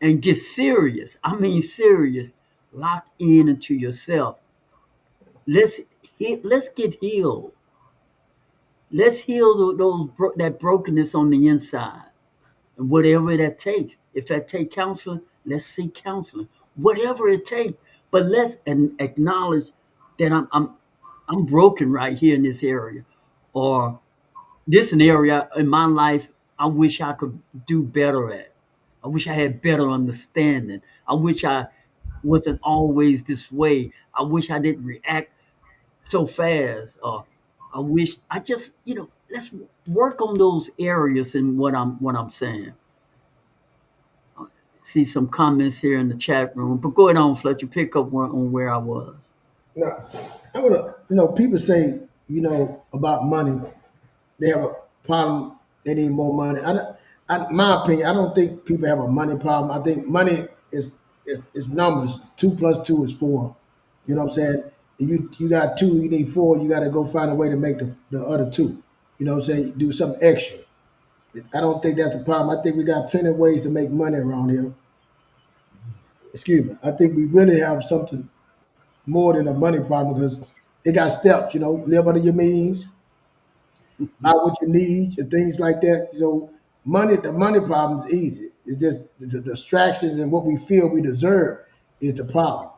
and get serious. I mean serious. Lock in into yourself. Let's let's get healed. Let's heal that brokenness on the inside. And whatever that takes. If that take counseling, let's seek counseling. Whatever it takes. But let's acknowledge that I'm broken right here in this area. Or this an area in my life I wish I could do better at. I wish I had better understanding. I wish I wasn't always this way. I wish I didn't react so fast. Or I wish I just, let's work on those areas in what I'm saying. See some comments here in the chat room. But go ahead on, Fletcher, pick up on where I was. Now, I want to, people say, about money, they have a problem. They need more money. My opinion, I don't think people have a money problem. I think money is numbers. 2 plus 2 is 4. You know what I'm saying? If you got 2, you need 4. You got to go find a way to make the other 2. You know what I'm saying? Do something extra. I don't think that's a problem. I think we got plenty of ways to make money around here. Excuse me. I think we really have something more than a money problem because it got steps. Live under your means, buy what you need, and things like that. The money problem is easy. It's just the distractions and what we feel we deserve is the problem.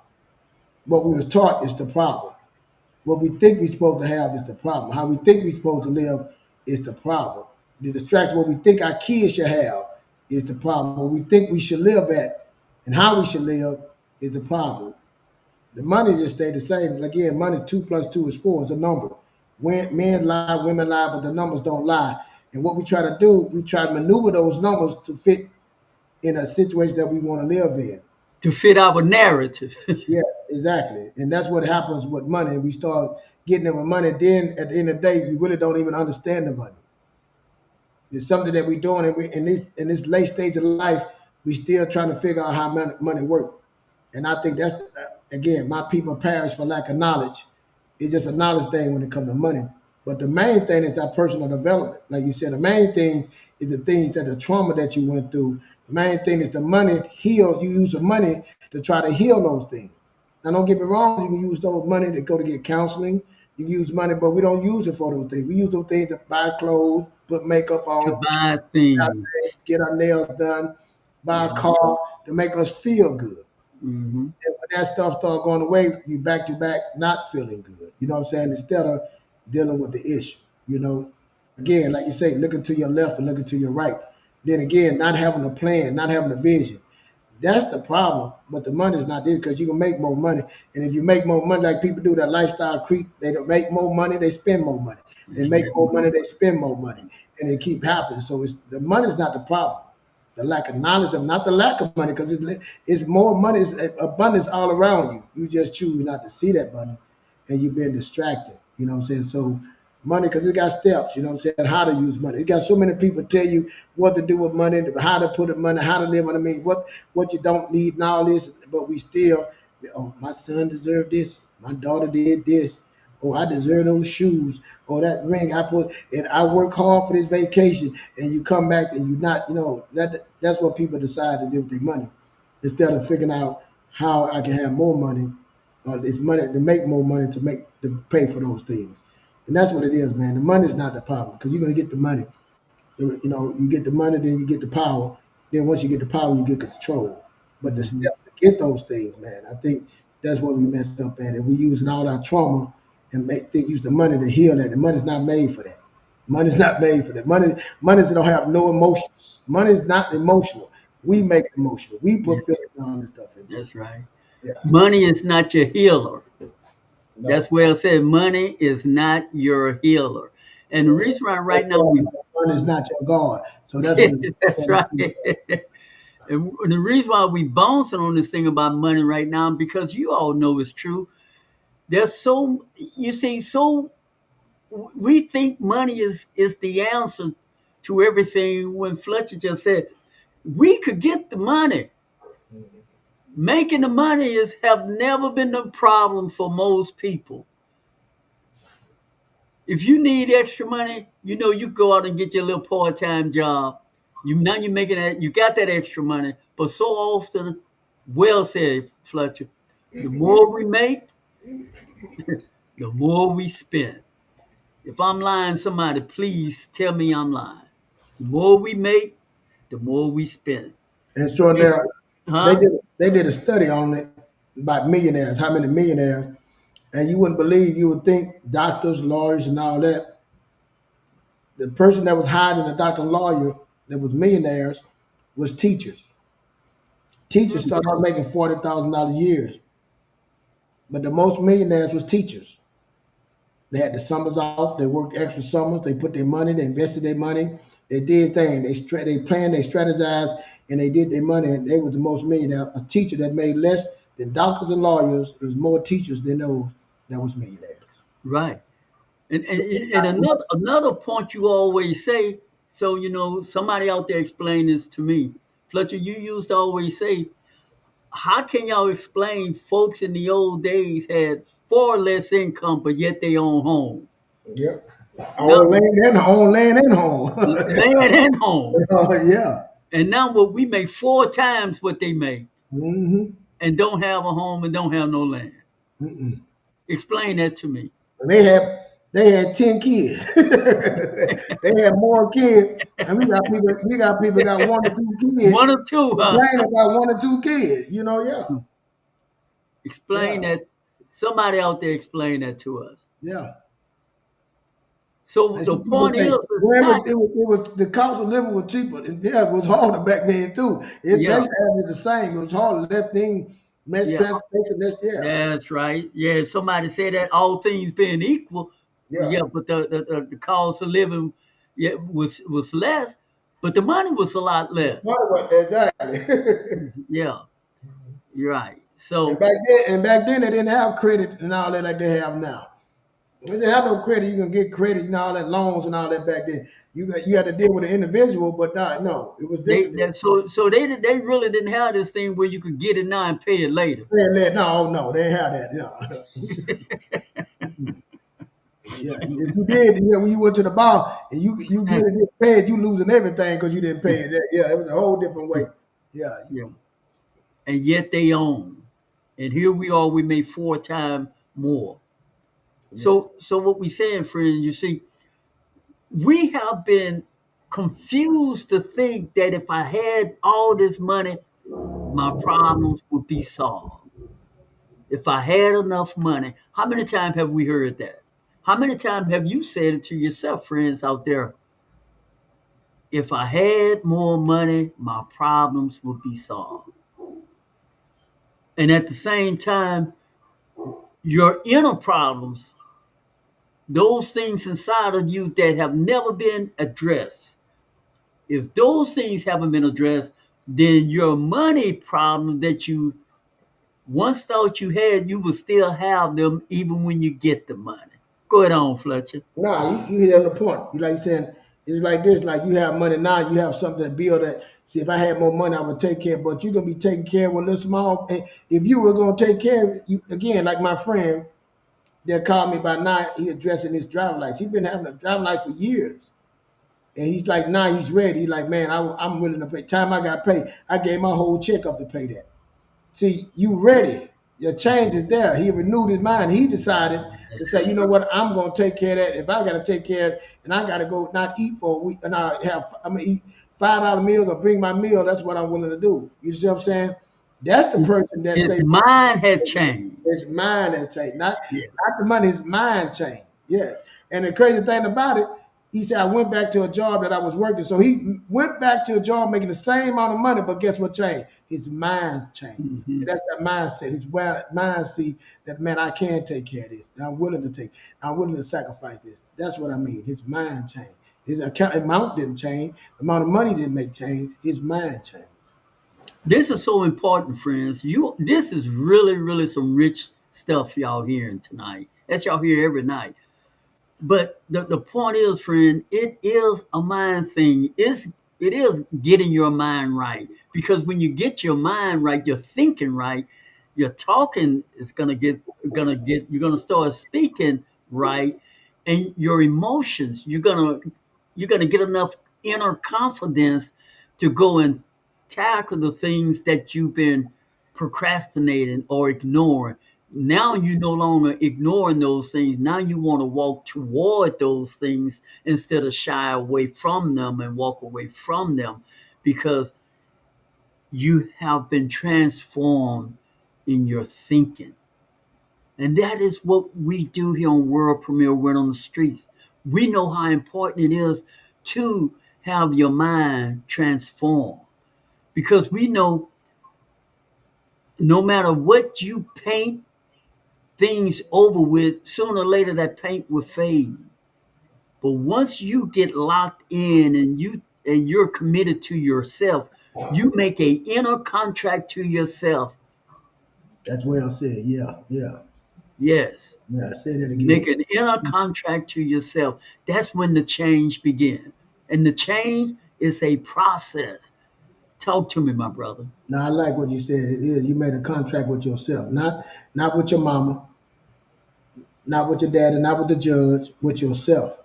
What we was taught is the problem. What we think we're supposed to have is the problem. How we think we're supposed to live is the problem. The distraction, what we think our kids should have is the problem. What we think we should live at and how we should live is the problem. The money just stay the same. Again, money 2 plus 2 is 4. It's a number. When men lie, women lie, but the numbers don't lie. And what we try to do, we try to maneuver those numbers to fit in a situation that we want to live in. To fit our narrative. Yeah, exactly. And that's what happens with money. We start getting them with money. Then at the end of the day, you really don't even understand the money. It's something that we're doing, and in this late stage of life, we still trying to figure out how money works. And I think that's, again, my people perish for lack of knowledge. It's just a knowledge thing when it comes to money. But the main thing is that personal development. Like you said, the main thing is the things that the trauma that you went through. The main thing is the money heals. You use the money to try to heal those things. Now, don't get me wrong. You can use those money to go to get counseling. You can use money, but we don't use it for those things. We use those things to buy clothes, put makeup To on, buy things. get our nails done, buy a Mhm. car to make us feel good. Mhm. And when that stuff start going away, you back to back not feeling good. You know what I'm saying? Instead of dealing with the issue. Again, like you say, looking to your left and looking to your right. Then again, not having a plan, not having a vision. That's the problem. But the money's not there because you can make more money. And if you make more money, like people do that lifestyle creep, they don't make more money, they spend more money. They make Yeah. more money, they spend more money. And it keep happening. So it's the money's not the problem. The lack of knowledge of not the lack of money, because it's more money, it's abundance all around you. You just choose not to see that abundance and you've been distracted. You know what I'm saying? So money, because it got steps, you know what I'm saying, how to use money. You got so many people tell you what to do with money, how to put the money, how to live on it. I mean, what you don't need and all this, but we still, oh, my son deserved this, my daughter did this, oh, I deserve those shoes, or that ring I put, and I work hard for this vacation, and you come back and you not, that's what people decide to do with their money, instead of figuring out how I can have more money, it's money to make more money to pay for those things. And that's what it is, man. The money's not the problem because you're gonna get the money. You get the money, then you get the power. Then once you get the power, you get control. But the Hmm. steps to get those things, man, I think that's what we messed up at. And we using all our trauma and use the money to heal that. The money's not made for that. Money's not made for that. Money's don't have no emotions. Money's not emotional. We make it emotional. We Yeah, put feelings and all this stuff into it. that's right. Yeah. Money is not your healer. No. That's well said. Money is not your healer. And the reason why right now we Money's not your God. So that's what that's right. And the reason why we bouncing on this thing about money right now, because you all know it's true. There's so you see, so we think money is the answer to everything. When Fletcher just said we could get the money, making the money is have never been the problem for most people. If you need extra money, you go out and get your little part-time job. You're making that, you got that extra money. But so often, well said, Fletcher, the more we make, the more we spend. If I'm lying, somebody please tell me I'm lying. The more we make, the more we spend. extraordinary. They Huh? did they did a study on it about millionaires, how many millionaires, and you wouldn't believe, you would think doctors, lawyers, and all that. The person that was higher than a doctor and lawyer that was millionaires was teachers. Teachers Hmm. started out making $40,000 a year, but the most millionaires was teachers. They had the summers off. They worked extra summers. They put their money. They invested their money. They did things. They planned. They strategized, and they did their money. And they were the most millionaire. A teacher that made less than doctors and lawyers. It was more teachers than those that was millionaires. Right. And, So and and another point you always say, so somebody out there explain this to me. Fletcher, you used to always say, how can y'all explain folks in the old days had far less income but yet they own homes? yep, Now own land and home. land and home. Yeah. And now what we make four times what they make Mm-hmm. and don't have a home and don't have no land. Mm-mm. Explain that to me. And they had 10 kids. They had more kids. And we got people got 1 or 2 kids. One or two, huh? Complaining about 1 or 2 kids. Yeah. Explain Yeah. that. Somebody out there explain that to us. Yeah. So And the some people point is, say, it's well, not. it was the cost of living was cheaper. And yeah, it was harder back then too. It Yeah, basically the same. It was harder. Less thing, less yeah, transportation, less, yeah. that's right. Yeah, somebody said that all things being equal, Yeah. yeah, but the cost of living, yeah, was less, but the money was a lot less. Exactly. Yeah, you're right. And So back then they didn't have credit and all that like they have now. They didn't have no credit. You can get credit and all that loans and all that back then. You had to deal with an individual, but not, no, it was they different. that so they really didn't have this thing where you could get it now and pay it later. No, they didn't have that. Yeah. Yeah, if you did, yeah, when you went to the bar and you get it paid, you losing everything because you didn't pay it. Yeah, it was a whole different way. Yeah, Yeah, and yet they own, and here we are. We made four times more. yes. So what we saying, friends? You see, we have been confused to think that if I had all this money, my problems would be solved. If I had enough money, how many times have we heard that? How many times have you said it to yourself, friends out there? If I had more money, my problems would be solved. And at the same time, your inner problems, those things inside of you that have never been addressed, if those things haven't been addressed, then your money problem that you once thought you had, you will still have them even when you get the money. Go ahead on, Fletcher. Nah, you hit on the point. You like saying it's like this, like you have money now, you have something to build that. See, if I had more money, I would take care. But you're gonna be taking care of a little small. If you were gonna take care of you again, like my friend that called me by night, he addressing his driver license. He's been having a driver license for years. And he's like, now he's ready. He's like, man, I'm willing to pay. Time I got paid, I gave my whole check up to pay that. See, you ready. Your change is there. He renewed his mind. He decided to say, you know what, I'm gonna take care of that. If I gotta take care of it and I gotta go not eat for a week and I'm gonna eat $5 meals or bring my meal, that's what I'm willing to do. You see what I'm saying? That's the person that His say mind had changed. his mind has changed. Yeah. Not the money, his mind changed. Yes. And the crazy thing about it, he said, I went back to a job that I was working. So he went back to a job making the same amount of money, but guess what changed? His mind's changed. Hmm. See, that's that mindset. His mind see that, man, I can take care of this. And I'm willing to sacrifice this. That's what I mean. His mind changed. His account amount didn't change. The amount of money didn't make change. His mind changed. This is so important, friends. This is really, really some rich stuff y'all hearing tonight. That's y'all hear every night. But the point is, friend, it is a mind thing. It is getting your mind right. Because when you get your mind right, you're thinking right, your talking is gonna get you're gonna start speaking right, and your emotions, you're gonna get enough inner confidence to go and tackle the things that you've been procrastinating or ignoring. Now you no longer ignoring those things. Now you want to walk toward those things instead of shy away from them and walk away from them because you have been transformed in your thinking. And that is what we do here on World Premiere Word on the Streets. We know how important it is to have your mind transformed because we know no matter what you paint things over with, sooner or later that paint will fade. But once you get locked in and you're committed to yourself, you make a inner contract to yourself. That's well said. Yeah, yeah. Yes. Yeah, say that again. Make an inner contract to yourself. That's when the change begins. And the change is a process. Talk to me, my brother. Now I like what you said. It is you made a contract with yourself, not with your mama, not with your daddy, not with the judge, with yourself.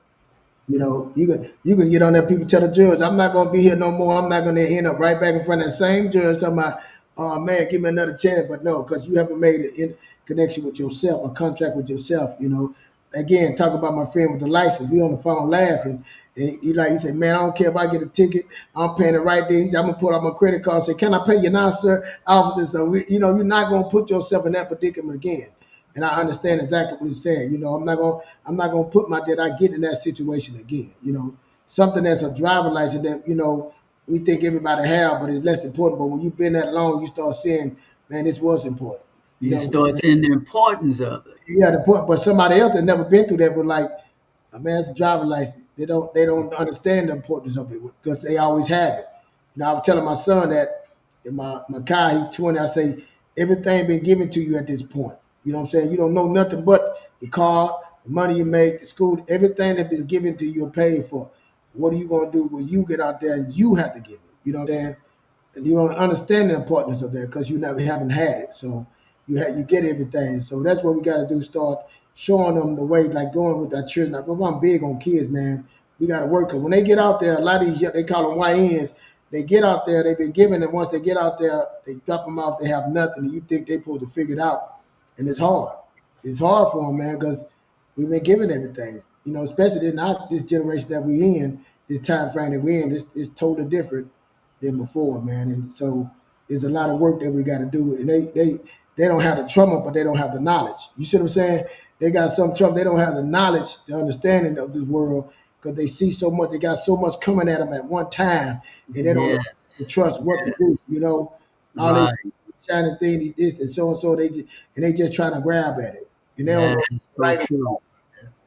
You know, you can get on there. People tell the judge, I'm not gonna be here no more. I'm not gonna end up right back in front of that same judge talking about, oh man, give me another chance. But no, because you haven't made it in connection with yourself, a contract with yourself. You know, again, talk about my friend with the license. We on the phone laughing, and he said, man, I don't care if I get a ticket. I'm paying it right there. He said, I'm gonna pull out my credit card. And say, can I pay you now, sir, officer? So you're not gonna put yourself in that predicament again. And I understand exactly what he's saying. You know, I'm not gonna put my that I get in that situation again. You know, something that's a driver license that we think everybody have, but it's less important. But when you've been that long, you start saying, man, this was important. You You know, start seeing the importance of it. yeah, the point. But somebody else that never been through that was like, a man's a driver license. They don't understand the importance of it because they always have it. You know, I was telling my son that in my car, he's 20. I say everything been given to you at this point. You know what I'm saying? You don't know nothing but the car, the money you make, the school, everything that been given to you, you're paid for. What are you gonna do when you get out there and you have to give it? You know what I'm saying? And you don't understand the importance of that because you never haven't had it. So you get everything. So that's what we got to do. Start showing them the way, like going with our children. I'm big on kids, man. We got to work because when they get out there, a lot of these they call them YNs. They get out there, they've been given, and once they get out there, they drop them off. They have nothing, and you think they supposed to figure it out, and it's hard. It's hard for them, man, because we've been given everything. You know, especially in this generation that we in, this time frame that we in, it's totally different than before, man. And so there's a lot of work that we got to do. And they don't have the trauma, but they don't have the knowledge. You see what I'm saying? They got some trauma. They don't have the knowledge, the understanding of this world because they see so much. They got so much coming at them at one time, and they don't Yes. know to trust what to do. You know, all this Right. shiny thing, this and so and so. And they just trying to grab at it, and they don't That know is so right or true. wrong.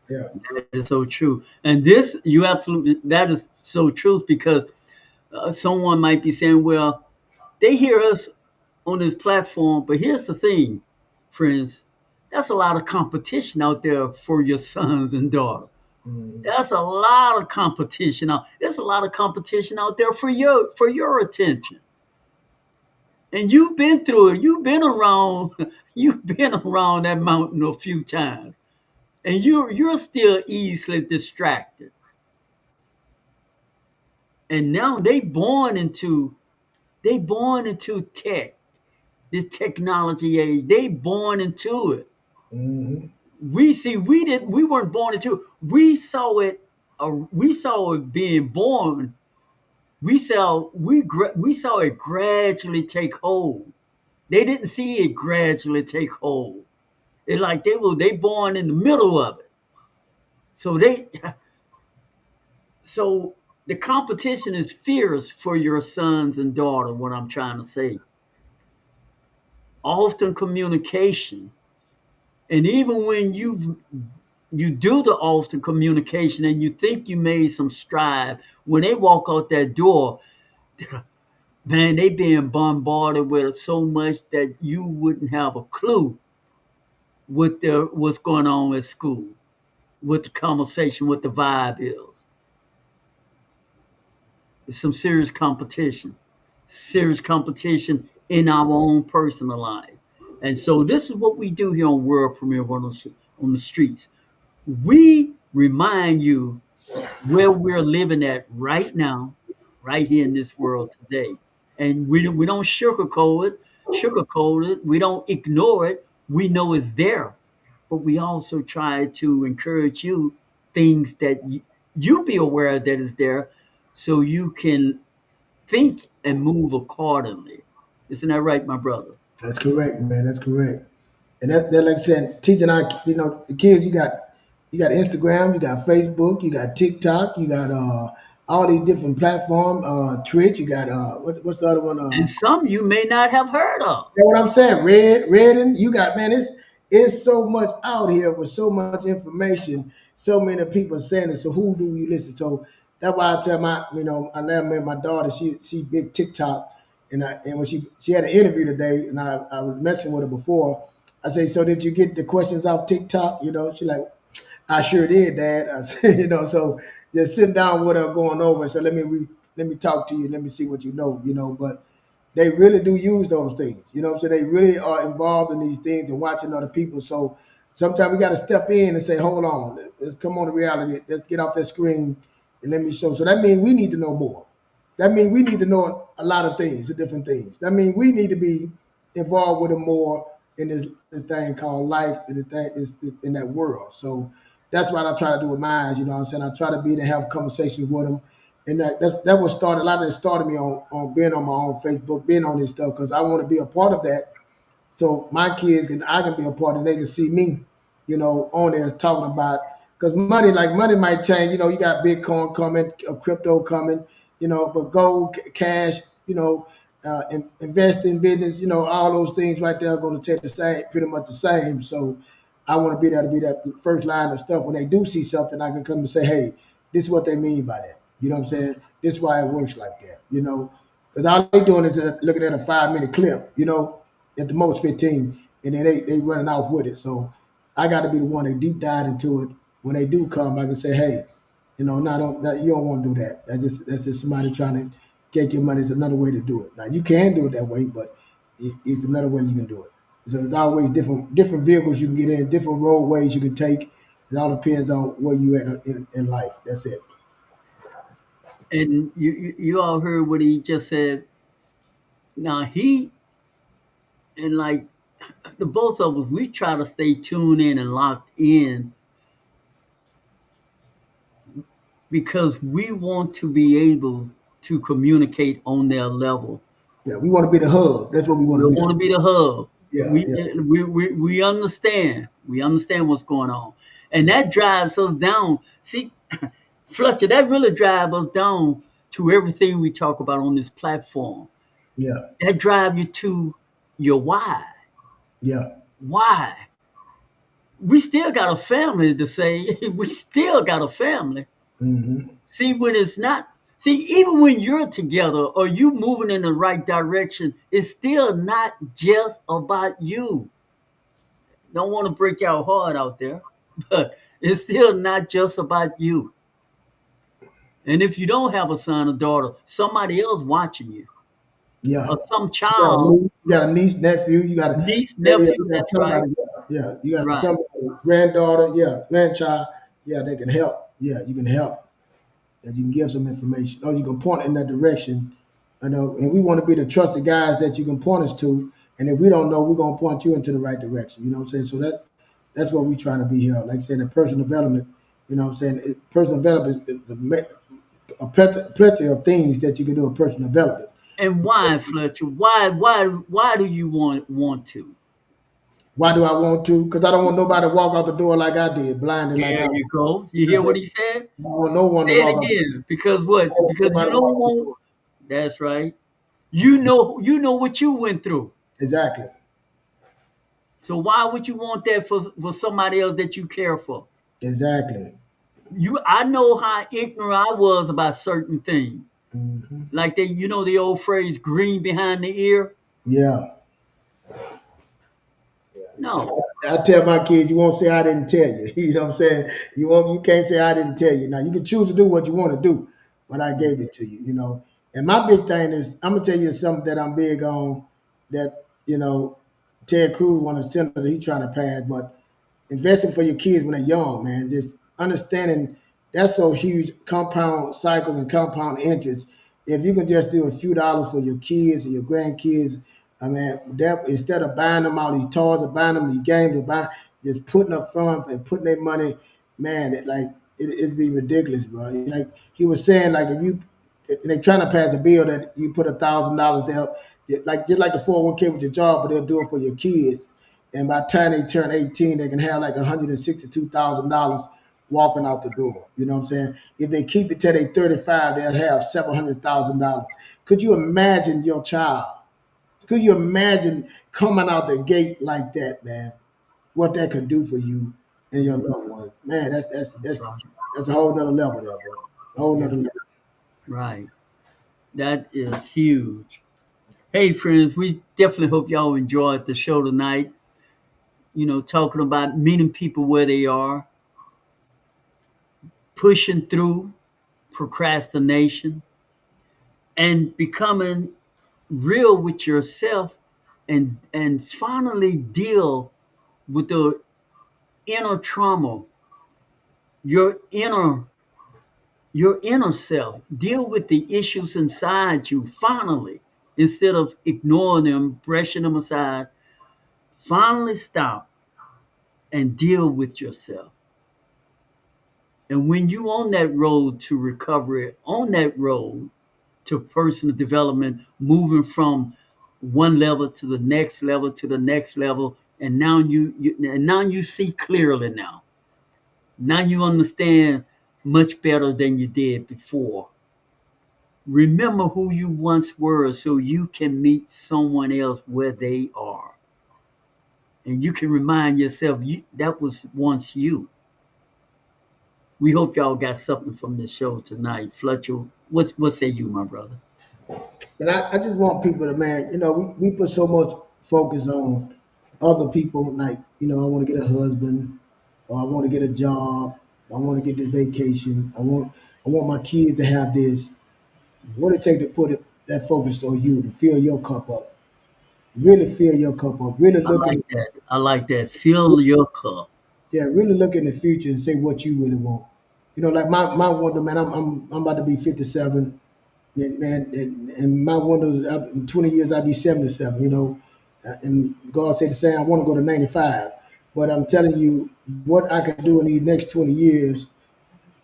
Yeah. That is so true. And this, you absolutely, that is so true because someone might be saying, well, they hear us on this platform, but here's the thing, friends, that's a lot of competition out there for your sons and daughters. Mm, That's a lot of competition out. There's a lot of competition out there for your attention. And you've been through it. You've been around. You've been around that mountain a few times, and you're still easily distracted. And now they born into tech, this technology age. They born into it. mm, We weren't born into it. We saw it being born. We saw it gradually take hold. They didn't see it gradually take hold. It's like they born in the middle of it. So they so the competition is fierce for your sons and daughter. What I'm trying to say, often communication, and even when you do the often communication and you think you made some stride, when they walk out that door, man, they being bombarded with so much that you wouldn't have a clue what's going on at school, what the conversation, what the vibe is. It's some serious competition in our own personal life. And so this is what we do here on World Premiere on the streets. We remind you where we're living at right now, right here in this world today. And we don't sugarcoat it, we don't ignore it. We know it's there, but we also try to encourage you things that you be aware that is there so you can think and move accordingly. Isn't that right, my brother? that's correct, man. That's correct. And that like I said, teaching our, the kids. You got Instagram, you got Facebook, you got TikTok, you got all these different platforms. Twitch, you got what's the other one? And some you may not have heard of. You know what I'm saying? Redding. You got, man. It's so much out here with so much information. So many people saying it. So who do you listen? So that's why I tell I let my daughter. She big TikTok, and when she had an interview today, and I was messing with her before. I say, so did you get the questions off TikTok? She like, I sure did, Dad. I said, so just sitting down with her, going over. And so let me talk to you. Let me see what you know. But they really do use those things. So they really are involved in these things and watching other people. So sometimes we got to step in and say, hold on, let's come on to reality. Let's get off that screen and let me show. So that means we need to know more. That means we need to know a lot of things, the different things. That means we need to be involved with them more in this thing called life and in that world. So that's what I try to do with mine. You know what I'm saying? I try to be to have conversations with them, and that was started. A lot of it started me on being on my own Facebook, being on this stuff because I want to be a part of that. So my kids I can be a part and they can see me, on there talking about because money might change. You got Bitcoin coming, crypto coming, but gold, cash, invest in business, all those things right there are going to take the same, pretty much the same. So I want to be there to be that first line of stuff. When they do see something, I can come and say, hey, this is what they mean by that. You know what I'm saying? This is why it works like that, because all they doing is looking at a 5 minute clip, at the most 15, and then they running off with it. So I got to be the one that deep dive into it. When they do come, I can say, hey, you don't want to do that. That's just somebody trying to get your money. It's another way to do it. Now you can do it that way, but it's another way you can do it. So there's always different vehicles you can get in, different roadways you can take. It all depends on where you at in life. That's it. And you all heard what he just said. Now he and like the both of us, we try to stay tuned in and locked in because we want to be able to communicate on their level. Yeah, we want to be the hub. That's what we We want to be. want to be the hub. Yeah, We yeah, we understand. We understand what's going on, and that drives us down. See, Fletcher, that really drives us down to everything we talk about on this platform. yeah. That drive you to your why. Yeah. Why? We still got a family to say. We still got a family. Hmm. See, when it's not, see, even when you're together or you moving in the right direction, it's still not just about you. Don't want to break your heart out there, but it's still not just about you. And if you don't have a son or daughter, somebody else watching you, Yeah. or some You got a child, niece, you got a niece, nephew, you got a niece, maybe nephew. you got That's right. somebody. Yeah, you got Right. some granddaughter, yeah, grandchild. Yeah, they can help. Yeah, you can help. That you can give some information, or you can point in that direction. I know, and we want to be the trusted guys that you can point us to. And if we don't know, we're gonna point you into the right direction. You know what I'm saying? So that's what we're trying to be here. Like I said, the personal development. You know what I'm saying? Personal development is a plenty of things that you can do in personal development. And why, Fletcher? Why do you want to? Why do I want to? Because I don't want nobody to walk out the door like I did, blinded like There I you was. go. You That's hear what what he said? I don't want no one Say to it walk out. again. Because I what? don't want Because you nobody to don't walk out the want. door. That's right. You know what you went through. Exactly. So why would you want that for somebody else that you care for? Exactly. I know how ignorant I was about certain things. Hmm. Like the old phrase green behind the ear? Yeah. No. I tell my kids, you won't say I didn't tell you. You know what I'm saying? You can't say I didn't tell you. Now you can choose to do what you want to do, but I gave it to you. You know. And my big thing is, I'm gonna tell you something that I'm big on. That Ted Cruz, one of the senators, he trying to pass, but investing for your kids when they're young, man. Just understanding that's so huge. Compound cycles and compound interest. If you can just do a few dollars for your kids and your grandkids, I mean, that instead of buying them all these toys or buying them these games or buying, just putting up front and putting their money, man, it'd be ridiculous, bro. Like he was saying, like if they're trying to pass a bill that you put $1,000 there, like just like the 401k with your job, but they'll do it for your kids. And by the time they turn 18, they can have like $162,000 walking out the door. You know what I'm saying? If they keep it till they 35, they'll have $700,000. Could you imagine your child? Could you imagine coming out the gate like that, man? What that could do for you and your loved ones, man. That's right. That's a whole nother level there, bro. A whole Yeah. nother level. Right. That is huge. Hey friends, we definitely hope y'all enjoyed the show tonight. Talking about meeting people where they are, pushing through procrastination, and becoming real with yourself, and finally deal with the inner trauma, your inner your inner self. Deal with the issues inside you finally, instead of ignoring them, brushing them aside. Finally stop and deal with yourself. And when you on that road to recovery, on that road to personal development, moving from one level to the next level to the next level, and now you see clearly now. Now you understand much better than you did before. Remember who you once were so you can meet someone else where they are. And you can remind yourself that was once you. We hope y'all got something from this show tonight. Fletcher, what say you, my brother? And I just want people to, man, we put so much focus on other people, like, I want to get a husband, or I want to get a job, I want to get this vacation, I want my kids to have this. What it take to put that focus on you to fill your cup up, really fill your cup up, really I look in, like that. I like that. Fill your cup. yeah, really look in the future and say what you really want. Like my wonder, man, I'm about to be 57. And man, and my windows in 20 years I'll be 77. And God said the same. I want to go to 95, but I'm telling you what I can do in these next 20 years,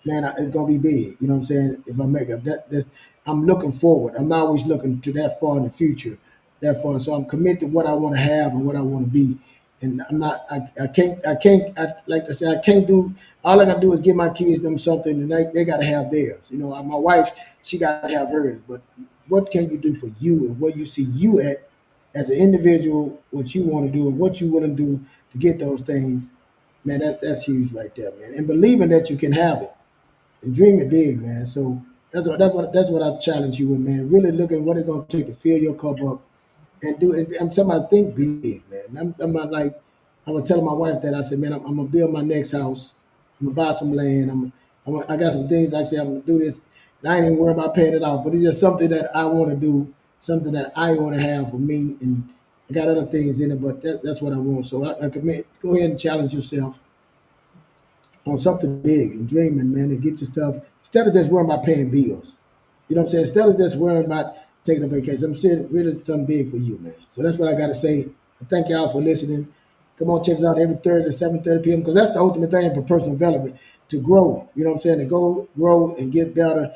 man. It's gonna be big. You know what I'm saying? If I make it, I'm looking forward. I'm not always looking to that far in the future, that far. So I'm committed to what I want to have and what I want to be. And I'm not. Like I said, I can't do. All I gotta do is give my kids them something, and they gotta have theirs. My wife, she gotta have hers. But what can you do for you and where you see you at as an individual, what you want to do and what you willing to do to get those things, man, that's huge right there, man. And believing that you can have it and dreaming big, man. So that's what I challenge you with, man. Really looking what it's gonna take to fill your cup up and do it. I'm talking about think big, man. I'm not like I was telling my wife that I said, man, I'm gonna build my next house. I'm gonna buy some land. I got some things like I said I'm gonna do this, and I ain't even worried about paying it off. But it's just something that I want to do, something that I want to have for me, and I got other things in it, but that's what I want. So I commit. Go ahead and challenge yourself on something big and dreaming, man, and get your stuff instead of just worrying about paying bills. You know what I'm saying? Instead of just worrying about taking a vacation, I'm saying really something big for you, man. So that's what I got to say. I thank y'all for listening. Come on, check us out every Thursday, 7:30 p.m. because that's the ultimate thing for personal development, to grow. You know what I'm saying? To go grow and get better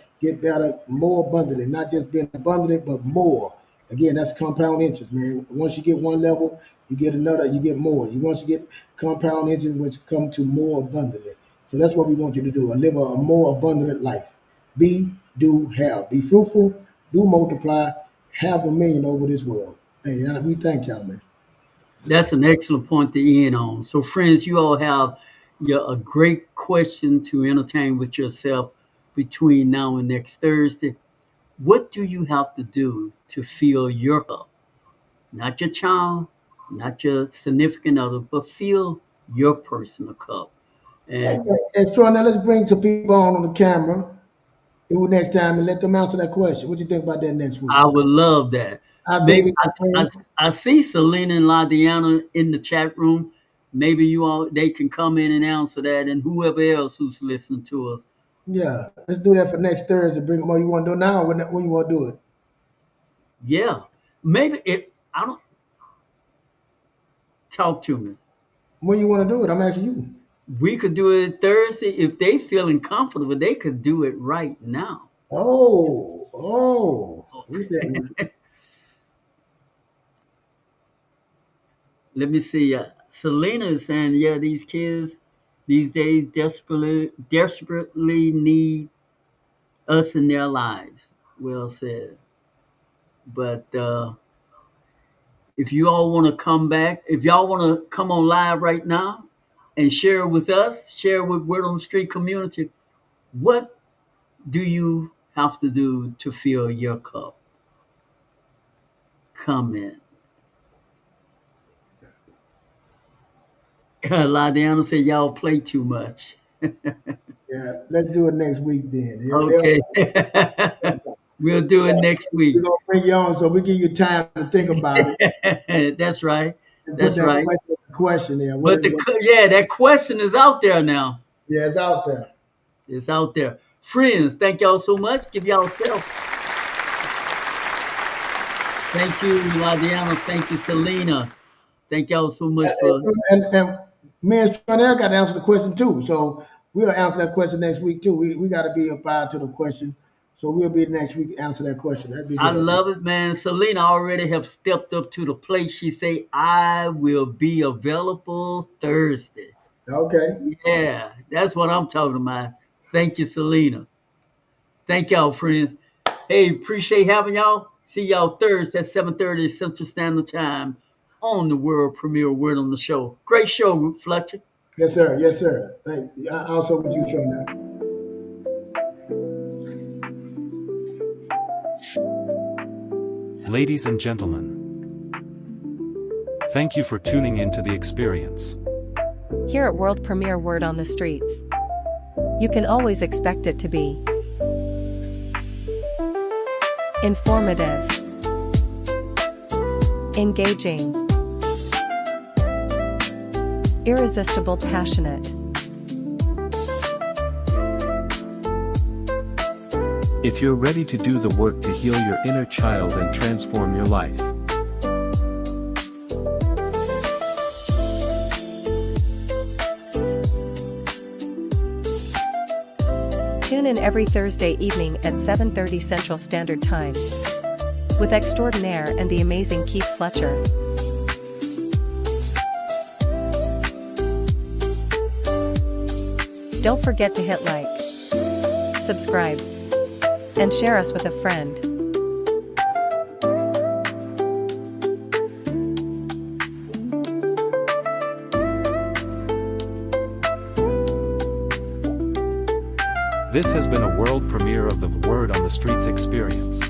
more abundantly, not just being abundantly, but more. Again, that's compound interest, man. Once you get one level, you get another, you get more. Once you get compound interest, which come to more abundantly. So that's what we want you to do, and live a more abundant life. Be, do, have. Be fruitful, do multiply, have dominion over this world. Hey, and we thank y'all, man. That's an excellent point to end on. So, friends, you all have a great question to entertain with yourself between now and next Thursday. What do you have to do to fill your cup? Not your child, not your significant other, but fill your personal cup. Hey, And extraordinary. Let's bring some people on the camera. Do next time and let them answer that question. What you think about that next week? I would love that. Our Maybe baby I, friend. I see Selena and Ladiana in the chat room. Maybe you all they can come in and answer that, and whoever else who's listening to us. Yeah, let's do that for next Thursday. Bring them on. You want to do it now or when you want to do it? Yeah, maybe it. I don't talk to me. When you want to do it? I'm asking you. We could do it Thursday if they feeling comfortable. They could do it right now. Oh. Who's that? Let me see. Selena is saying, yeah, these kids these days desperately need us in their lives. Well said. But if you all want to come back, if y'all want to come on live right now and share with us, share with Word on the Street community, what do you have to do to fill your cup? Comment. Ladiana said y'all play too much. Yeah, let's do it next week then. Okay. We'll do it next We're week. gonna bring you on so we give you time to think about it That's right. and put That's that right. question there. But yeah, that question is out there now. Yeah, it's out there. It's out there. Friends, thank y'all so much. Give y'all self. Thank you, Ladiana. Thank you, Selena. Thank y'all so much for. And me and Stranell got to answer the question too. So we'll answer that question next week too. We got to be applied to the question. So we'll be next week to answer that question. That'd be I good. love it, man. Selena already have stepped up to the plate. She say, "I will be available Thursday." Okay. Yeah, that's what I'm talking about. Thank you, Selena. Thank y'all, friends. Hey, appreciate having y'all. See y'all Thursday at 7:30 Central Standard Time on the world premiere Word on the Show. Great show, Fletcher. Yes, sir. Yes, sir. Thank you. I also with you, Stranell. Ladies and gentlemen, thank you for tuning into the experience. Here at World Premiere Word on the Streets, you can always expect it to be informative, engaging, irresistible, passionate. If you're ready to do the work to heal your inner child and transform your life, tune in every Thursday evening at 7:30 Central Standard Time with extraordinaire and the amazing Keith Fletcher. Don't forget to hit like, subscribe, and share us with a friend. This has been a world premiere of the Word on the Streets experience.